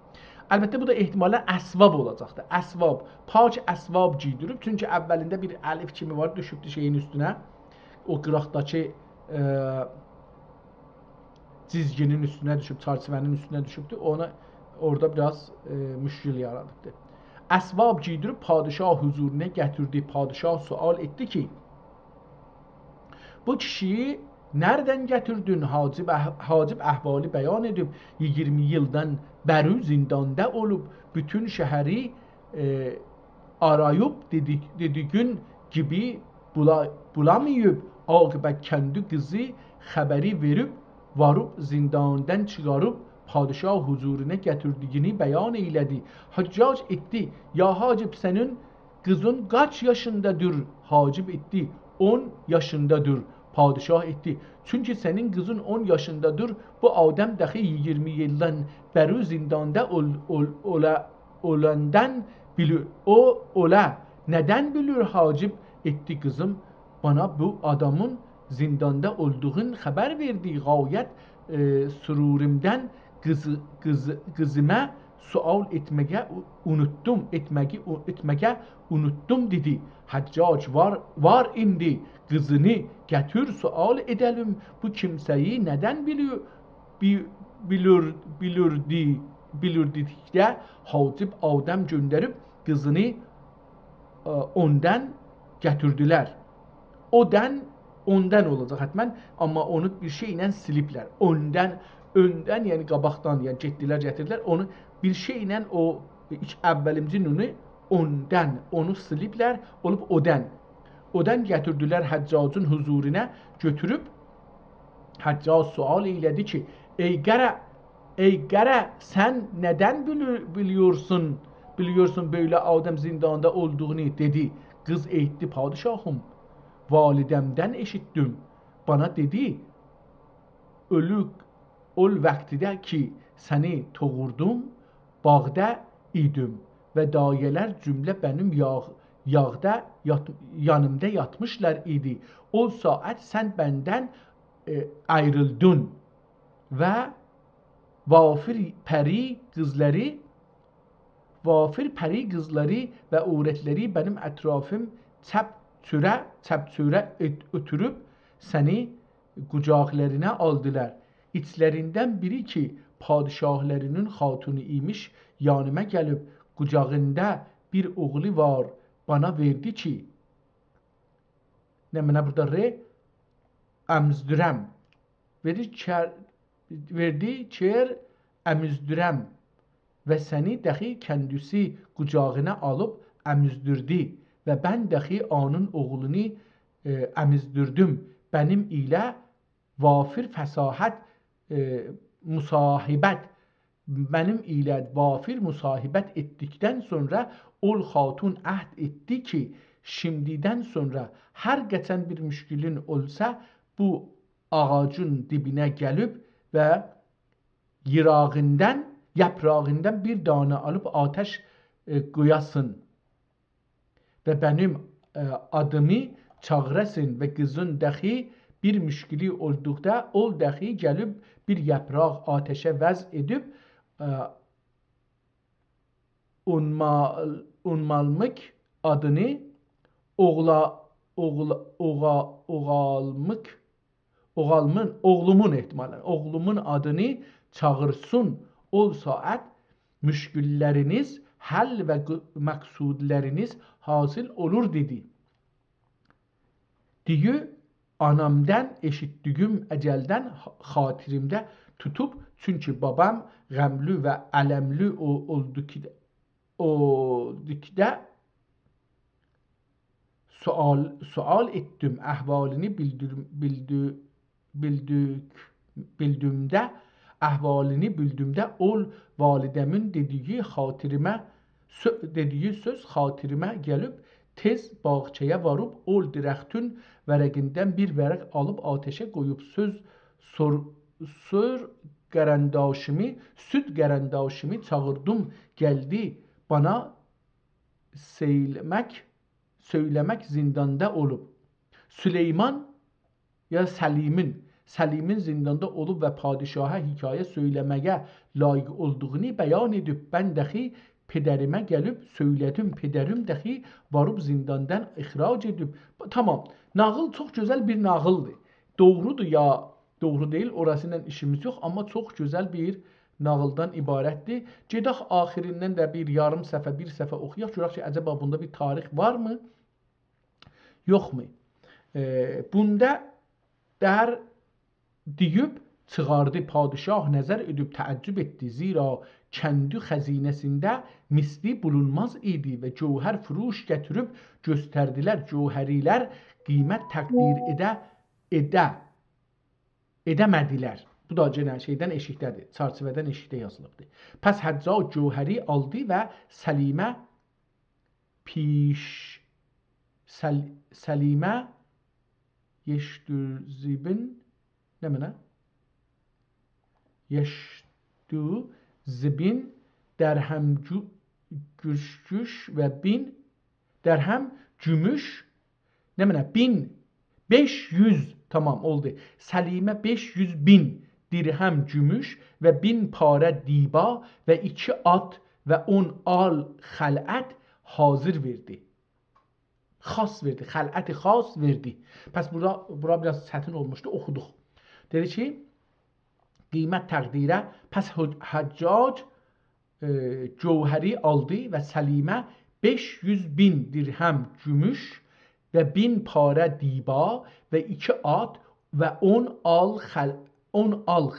Əlbəttə bu da ehtimalən əsvab olacaqdır. Əsvab, pak əsvab giydirib. Çünki əvvəlində bir əlif kimi var, düşübdü şeyin üstünə. O qıraqdakı cizginin üstünə düşüb, çarçıvənin üstünə düşübdü. Ona orada biraz müşkil yaradıbdı. Əsvab giydirib padişah huzuruna gətirdi. Padişah sual etdi ki, bu kişiyi nereden getirdin? Hacib əhvali beyan edib 20 yıldan beri zindanda olup bütün şehri arayıp dediğin gibi bulamayıp akıbet kendi kızı haberi verip varıp zindandan çıkarıp padişah huzuruna getirdiğini beyan eyledi. Haccac etti. Ya Hacib senin kızın kaç yaşındadır? Hacib etti. 10 yaşındadır. Padişah etti. Çünkü senin kızın 10 yaşındadır. Bu adam dahi 20 yıldan beri zindanda olandan bilir. O ola. Neden bilir Hacib etti kızım? Bana bu adamın zindanda olduğun haber verdi. Gayet sururumdan kızıma sual etmeye unuttum dedi. Haccac var indi. Kızını getir sual edelim. Bu kimseyi neden bilirdi de Hacib adam gönderip kızını ondan getirdiler. Ondan olacak hatmen ama onu bir şeyle silipler. Önden yani qabaqdan yani getdilər gətirdilər. Onu bir şeylə o əvvəlimci nunu onu siliplər, olub odan gətirdilər Həccacın huzuruna götürüb Həccac sual eylədi ki, ey qərə sən nədən biliyorsun böyle adam zindanda olduğunu dedi. Kız eğitti padişahım. Validemden eşittim. Bana dedi ölük ol vaxtida ki seni doğurdum bağda idim ve dayeler cümle benim yanımda yatmışlar idi. O saat sen benden ayrıldın ve vafir peri kızları ve öğretleri benim etrafım çəpçürə ötürüb seni kucaklarına aldılar. İçlərindən biri ki, padişahlarının xatunu imiş, yanıma gəlib qucağında bir oğlu var, bana verdi ki, nə mənə burada re əmzdürəm. Verdi çer əmzdürəm və səni dəxi kəndisi qucağına alıb əmzdürdü və mən dəxi onun oğlunu əmzdürdüm. Benim ilə vafir fəsahət musahibət benim ilə vafir musahibət etdikdən sonra ol xatun əhd etdi ki, şimdiden sonra hər geçən bir müşkülün olsa bu ağacın dibinə gəlib və yırağından, yaprağından bir dana alıp ateş qoyasın və benim adımı çağırasın və qızın dəxi bir müşkili olduqda ol dəxi gəlib bir yapraq ateşe vəz edib Unmalmık adını oğlumun adını çağırsın. O saat müşkülleriniz həll və məqsudləriniz hasıl olur dedi. Diyu anamdan eşitdiyim əcəldən xatirimdə tutub, çünkü babam qəmlü və ələmlü oldukdə sual ettim, əhvalini bildimdə ol validəmin dediği söz xatirimə gəlib tez bağçaya varıb ol dirəxtün vərəqindən bir vərəq alıb ateşe qoyub süd qərandaşımı çağırdım, gəldi bana söyləmək zindanda olub. Süleyman ya Səlimin zindanda olub və padişaha hikayə söyləməyə layiq olduğunu bəyan edib. Ben dəxi pederime gəlib söylədim. Pederim dəxi varıb zindandan ixrac edib. Tamam. Nağıl çox gözəl bir nağıldır. Doğrudur ya doğru değil, orasıyla işimiz yok, ama çok güzel bir nağıldan ibarətdir. Gedək axirindən də bir yarım səfə, bir səfə oxuyaq. Görək ki, əcəba bunda bir tarix varmı, yoxmu? Bunda dər deyib çıxardı, padişah nəzər edib təəccüb etdi. Zira kəndi xəzinəsində misli bulunmaz idi və cövhər furuş gətirib göstərdilər. Cövhərilər qiymət təqdir edəmədilər. Bu da cenə şeydən eşikdədir, çarçıvədən eşikdə yazılıbdır. Pəs Həccac cövhəri aldı və Səlimə yeşdüzibin nə mənə? Yeşdüzibin dərhəm güşgüş və bin dərhəm gümüş nə mənə? 1500 tamam oldu. Səlimə 500.000 dirhem gümüş və 1000 parə diba və 2 at və 10 al xələt hazır verdi. Xas verdi, xələt xas verdi. Pəs bura biraz çətin olmuşdu, oxuduq. Dedi ki, qiymət təqdirə, pəs Həccac cövhəri aldı və Səlimə 500.000 dirhem gümüş və 1000 parə diba və 2 at və 10 al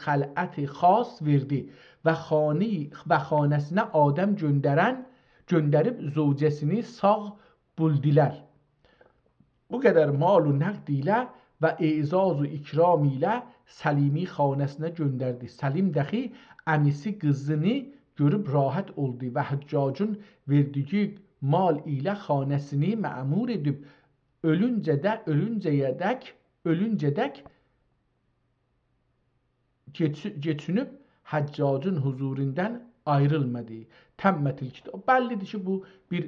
xələt xas verdi və xanəsinə Adəm göndərib zövcəsini sağ buldilər. Bu qədər mal-u nəqd ilə və ezaz-u ikram ilə Səlimi xanəsinə göndərdi. Səlim dəxi əmisi qızını görüb rahat oldu və Həccacın verdiyi mal ilə xanəsini məmur edib ölüncədək geçinib Həccacın huzurundan ayrılmadı. Təmmətil kitab. Bəllidir ki, bu bir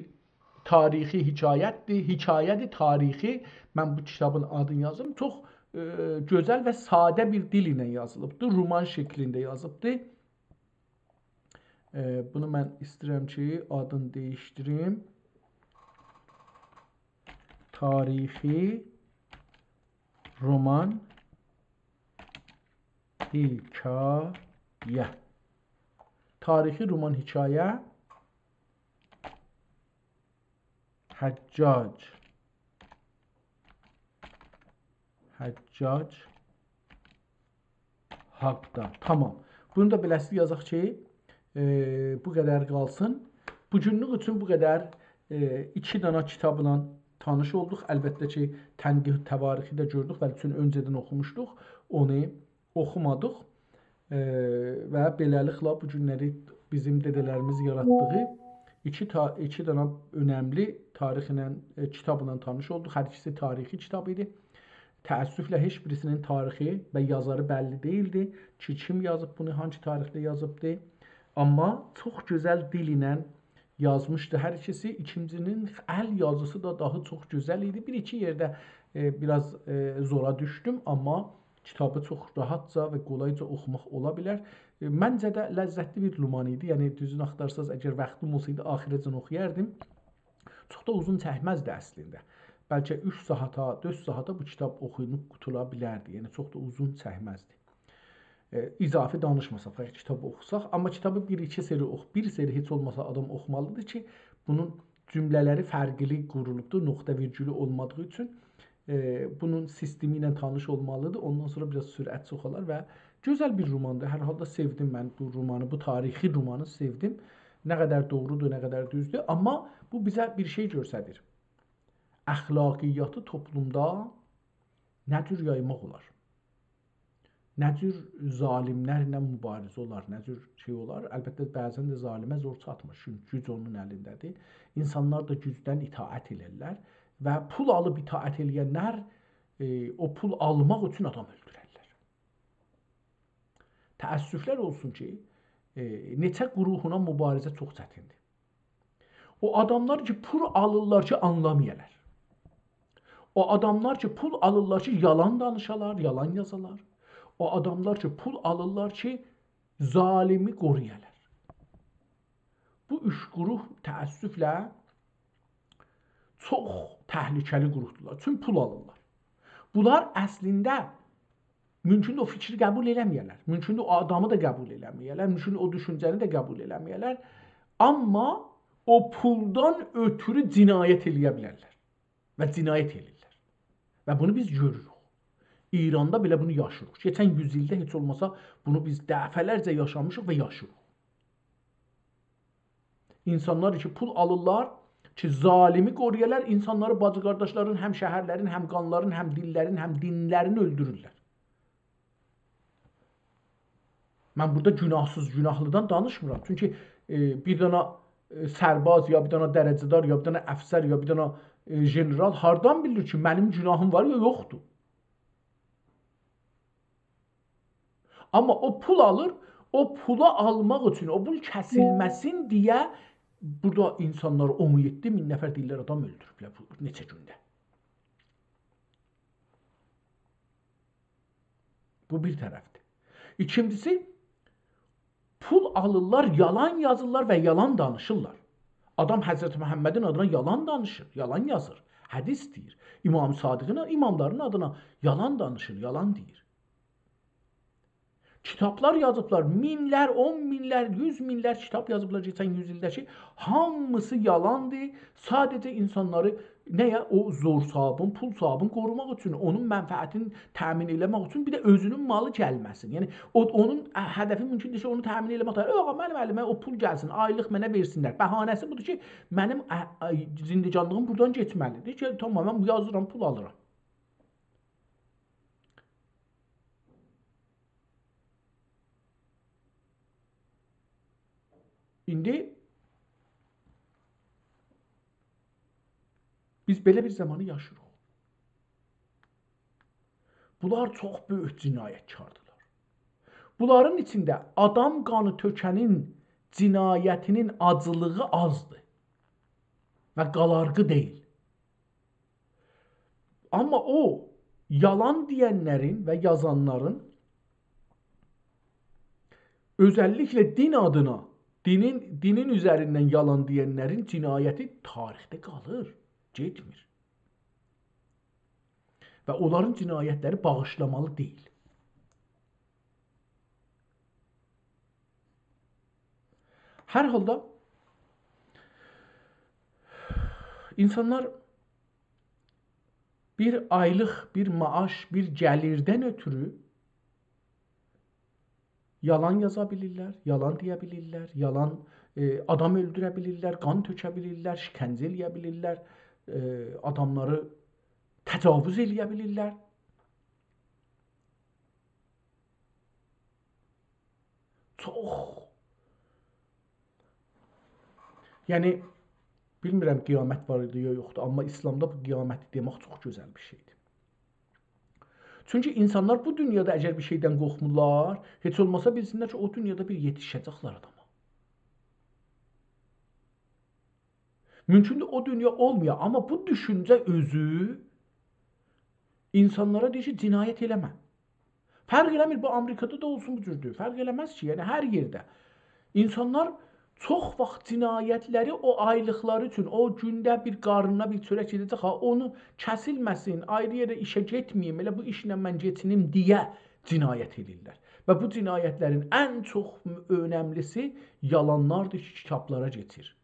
tarixi hikayətdir. Hikayədir tarixi. Mən bu kitabın adını yazdım. Çox gözəl və sadə bir dil ilə yazılıbdır. Roman şəklində yazılıbdır. Bunu mən istəyirəm ki, adını dəyişdirim. Tarixi roman hikayə. Tarixi roman hikayə. Həccac haqda. Tamam. Bunu da beləsiz yazaq ki, bu qədər qalsın. Bu günlük üçün bu qədər. 2 dana kitabla tanış olduq. Əlbəttə ki, tənqih təvarixi də gördük və üçün öncədən oxumuşduq. Onu oxumadıq. Və beləliklə bu günləri bizim dedələrimiz yaratdığı iki dana önəmli tarixlə, kitabla tanış olduq. Hər ikisi tarixi kitab idi. Təəssüflə heç birisinin tarixi və yazarı bəlli deyildi ki, kim yazıb bunu, hangi tarixdə yazıbdı. Amma çox gözəl dil ilə yazmışdı hər ikisi. İkincinin əl yazısı da daha çox gözəl idi. Bir-iki yerdə biraz zora düşdüm, amma kitabı çox rahatca və qolayca oxumaq ola bilər. Məncə də ləzzətli bir roman idi. Yəni düzünü axtarsanız, əgər vaxtım olsaydı axirəcən oxuyardım. Çox da uzun çəkməzdi əslində. Bəlkə 3 saata, 4 saata bu kitab oxunub qutula bilərdi. Yəni çox da uzun çəkməzdi. İzafi danışmasaq, fəqət kitabı oxusaq. Amma kitabı bir-iki seri bir seri heç olmasa adam oxumalıdır ki, bunun cümlələri fərqli qurulubdur, nöqtə virgülü olmadığı üçün bunun sistemi ilə tanış olmalıdır. Ondan sonra biraz sürət çoxalar və gözəl bir romandır. Hər halda sevdim mən bu romanı, bu tarixi romanı sevdim. Nə qədər doğrudur, nə qədər düzdür. Amma bu bizə bir şey göstərir. Əxlaqiyyatı toplumda nə cür yaymaq olar? Nə cür zalimlərlə mübarizə olar? Nə cür şey olar? Əlbəttə bəzən də zalimə zor çatmır. Çünki güc onun əlindədir. İnsanlar da gücdən itaət edirlər və pul alıb itaət edənlər o pul almaq üçün adam öldürərlər. Təəssüflər olsun ki, neçə qruhuna mübarizə çox çətindir. O adamlar ki, pul alırlar ki, anlamayalar. O adamlar ki, pul alırlar ki, yalan danışalar, yalan yazalar. O adamlar ki, pul alırlar ki, zalimi qoruyalar. Bu üç qruh təəssüflə çox təhlükəli qruhdular. Çünki pul alırlar. Bunlar əslində mümkün o fikri qəbul eləməyələr. Mümkün o adamı da qəbul eləməyələr. Mümkün o düşüncəni də qəbul eləməyələr. Amma o puldan ötürü cinayət eləyə bilərlər. Və cinayət eləyirlər. Və bunu biz görürük. İranda belə bunu yaşırıq. Keçən yüzildə heç olmasa bunu biz dəfələrcə yaşamışıq və yaşırıq. İnsanlar ki, pul alırlar ki, zalimi qoruyalar, insanları, bacı qardaşların, həm şəhərlərin, həm qanların, həm dillərin, həm dinlərini öldürürlər. Mən burada günahsız, günahlıdan danışmıram. Çünki bir dana sərbaz, ya bir dana dərəcədar, ya bir dana əfsər, ya bir dana general hardan bilir ki, mənim günahım var ya yoxdur. Amma o pul alır, o pulu almaq üçün, o pul kəsilməsin deyə burada insanlar 17 min nəfər deyirlər adam öldürüblər neçə gündə. Bu bir tərəfdir. İkincisi, pul alırlar, yalan yazırlar və yalan danışırlar. Adam Həzrəti Məhəmmədin adına yalan danışır, yalan yazır, hədis deyir. İmam Sadiqin, imamların adına yalan danışır, yalan deyir. Kitablar yazıblar, minlər, 10 minlər, 100 minlər kitab yazıblar geçən yüzildə ki, hamısı yalandır. Sadəcə insanları nəyə? O zor sabun, pul sabun qorumaq üçün, onun mənfəətini təmin eləmək üçün, bir də özünün malı gəlməsin. Yəni onun hədəfi mümkündür ki, onu təmin eləmək. Yox, mənim əlimə o pul gəlsin, aylıq mənə versinlər. Bəhanəsi budur ki, mənim zindicanlığım buradan keçməlidir ki, tamam, mən yazıram, pul alıram. İndi biz belə bir zamanı yaşırıq. Bunlar çox böyük cinayətkardılar. Bunların içində adam qanı tökənin cinayətinin acılığı azdır və qalarğı deyil. Amma o yalan deyənlərin və yazanların özəlliklə din adına dinin üzərindən yalan deyənlərin cinayəti tarixdə qalır, getmir. Və onların cinayətləri bağışlamalı deyil. Hər halda insanlar bir aylıq, bir maaş, bir gəlirdən ötürü yalan yaza bilirlər, yalan deyə bilirlər, yalan adam öldürə bilirlər, qan tökə bilirlər, şikəncə eləyə bilirlər, adamları təcavüz eləyə bilirlər. Çox. Yəni bilmirəm qiyamət var idi ya yoxdur, amma İslamda bu qiyaməti demək çox gözəl bir şeydir. Çünki insanlar bu dünyada əgər bir şeydən qorxmurlar, heç olmasa bilsinlər ki, o dünyada bir yetişəcəklər adama. Mümkündür o dünya olmuyor, amma bu düşüncə özü insanlara deyir ki, cinayət eləmə. Fərq eləmir, bu Amerikada da olsun bu cürdür. Fərq eləməz ki, yəni hər yerdə. İnsanlar çox vaxt cinayətləri o aylıqları üçün, o gündə bir qarnına bir çörək edəcək, onu kəsilməsin, ayrı yerə işə getməyim, elə bu işlə mən geçinim deyə cinayət edirlər. Və bu cinayətlərin ən çox önəmlisi yalanlardır ki, kitablara geçir,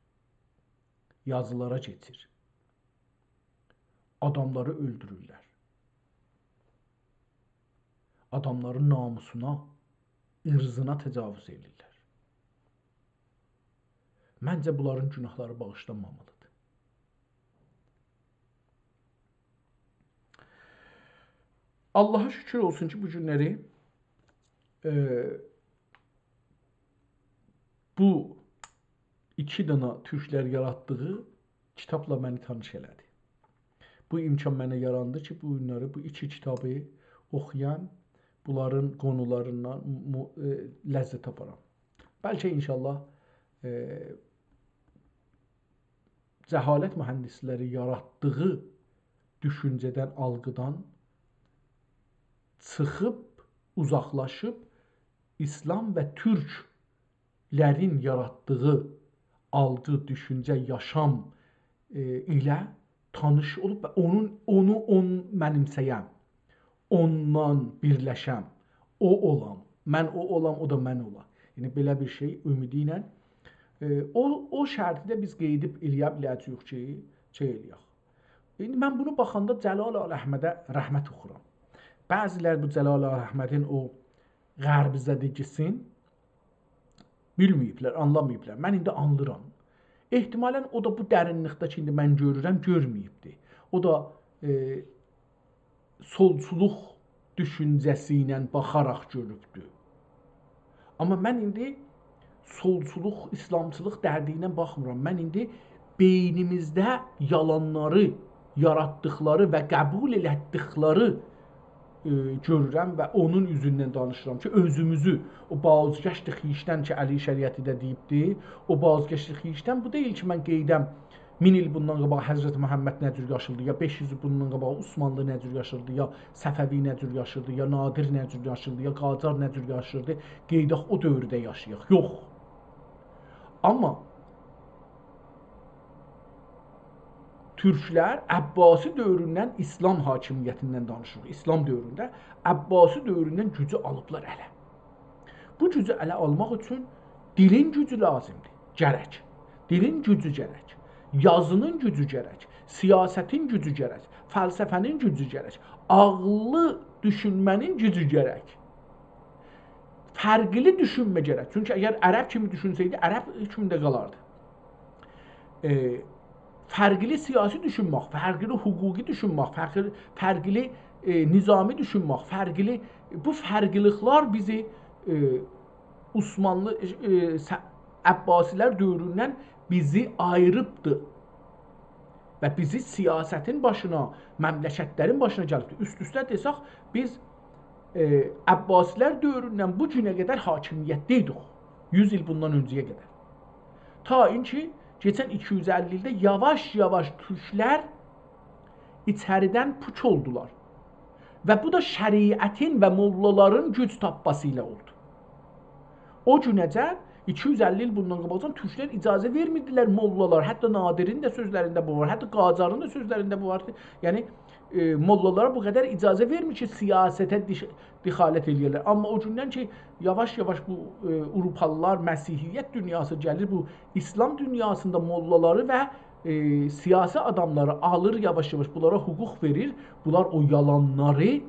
yazılara geçir. Adamları öldürürlər. Adamların namusuna, ırzına təcavüz edirlər. Məncə bunların günahları bağışlanmamalıdır. Allaha şükür olsun ki, bu günləri bu iki dana türklər yaratdığı kitabla məni tanış elədi. Bu imkan mənə yarandı ki, bu günləri bu iki kitabı oxuyan, bunların qonularından ləzzət taparam. Bəlkə inşallah cəhalət mühəndisləri yaratdığı düşüncədən, algıdan çıxıb, uzaqlaşıb, İslam və türklərin yaratdığı algı, düşüncə, yaşam ilə tanış olub və onu mənimsəyəm, ondan birləşəm, o olam, mən o olam, o da mən olam. Yəni belə bir şey ümidi ilə o şərti də biz qeydib eləyə biləcəyik ki, eləyək. İndi mən bunu baxanda Cəlal Əhmədə rəhmət oxuram. Bəzilər bu Cəlal Əhmədin o qərbizədicisini bilməyiblər, anlamayıblar. Mən indi anlıram. Ehtimalən o da bu dərinlikdə ki, indi mən görürəm, görməyibdir. O da solçuluq düşüncəsi ilə baxaraq görübdür. Amma mən indi solçuluq, İslamçılıq dərdi ilə baxmıram. Mən indi beynimizdə yalanları yaratdıqları və qəbul elətdikləri görürəm və onun üzündən danışıram ki, özümüzü o bazgəşti xişdən ki, Əli şəriəti də deyibdir, o bazgəşti xişdən bu deyil ki, mən qeydəm 1000 il bundan qabaq Həzrət Məhəmməd nə cür yaşırdı, ya 500 il bundan qabaq Osmanlı nə cür yaşırdı, ya Səfəvi nə cür yaşırdı, ya Nadir nə cür yaşırdı, ya Qacar nə cür yaşırdı, qeydək o dövrdə yaşayaq. Yox. Amma türklər Əbbasi dövründən İslam hakimiyyətindən danışırıq. İslam dövründə Əbbasi dövründən gücü alıblar ələ. Bu gücü ələ almaq üçün dilin gücü lazımdır, gərək. Dilin gücü gərək. Yazının gücü gərək. Siyasətin gücü gərək. Fəlsəfənin gücü gərək. Ağıllı düşünmənin gücü gərək. Fərqli düşünmə gərək. Çünki əgər ərəb kimi düşünsəydi, ərəb hökmündə qalardı. Fərqli siyasi düşünmək, fərqli hüquqi düşünmək, fərqli nizami düşünmək, fərqli bu fərqliliklər bizi Osmanlı Əbbasilər dövründən bizi ayırıbdır və bizi siyasətin başına, məmləkətlərin başına gəlibdir. Üst-üstə desək, biz Əbbasilər dövründən bu günə qədər hakimiyyətdəydik, 100 il bundan öncəyə qədər. Ta ki, geçən 250 ildə yavaş-yavaş türklər içəridən puç oldular. Və bu da şəriətin və mollaların güc tapması ilə oldu. O günəcən 250 il bundan qabaqdan türklər icazə vermirdilər mollalar. Hətta Nadirin də sözlərində bu var, hətta Qacarın da sözlərində bu var. Yəni mollalara bu qədər icazə vermir ki, siyasətə dixalət eləyirlər. Amma o gündən ki, yavaş-yavaş bu Avropalılar, Məsihiyyət dünyası gəlir, bu İslam dünyasında mollaları və siyasi adamları alır, yavaş-yavaş bunlara hüquq verir. Bunlar o yalanları,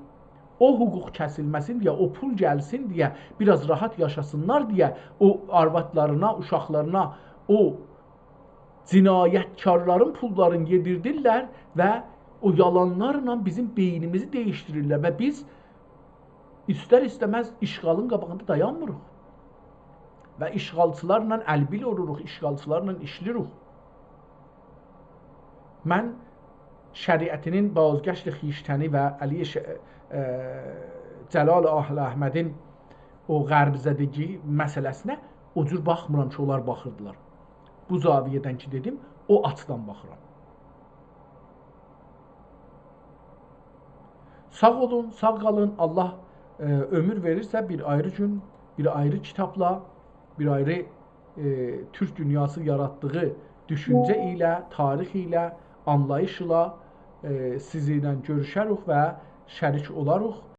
o hüquq kəsilməsin deyə, o pul gəlsin deyə, biraz rahat yaşasınlar deyə, o arvadlarına, uşaqlarına o cinayətkarların pullarını yedirdirlər və o yalanlarla bizim beynimizi değiştirirlər və biz istər-istəməz işğalın qabağında dayanmırıq. Və işğalçılarla əlbil oluruq, işğalçılarla işləyirik. Mən şəriətinin bazgəşt xiştəni və Cəlal Əhmədin o qərbzədəgi məsələsinə o cür baxmıram ki, onlar baxırdılar. Bu zaviyədən ki dedim, o açıdan baxıram. Sağ olun, sağ qalın. Allah ömür verirsə bir ayrı gün, bir ayrı kitabla, bir ayrı Türk dünyası yaratdığı düşüncə ilə, tarix ilə, anlayış ilə sizinlə görüşərik və şərik olarıq.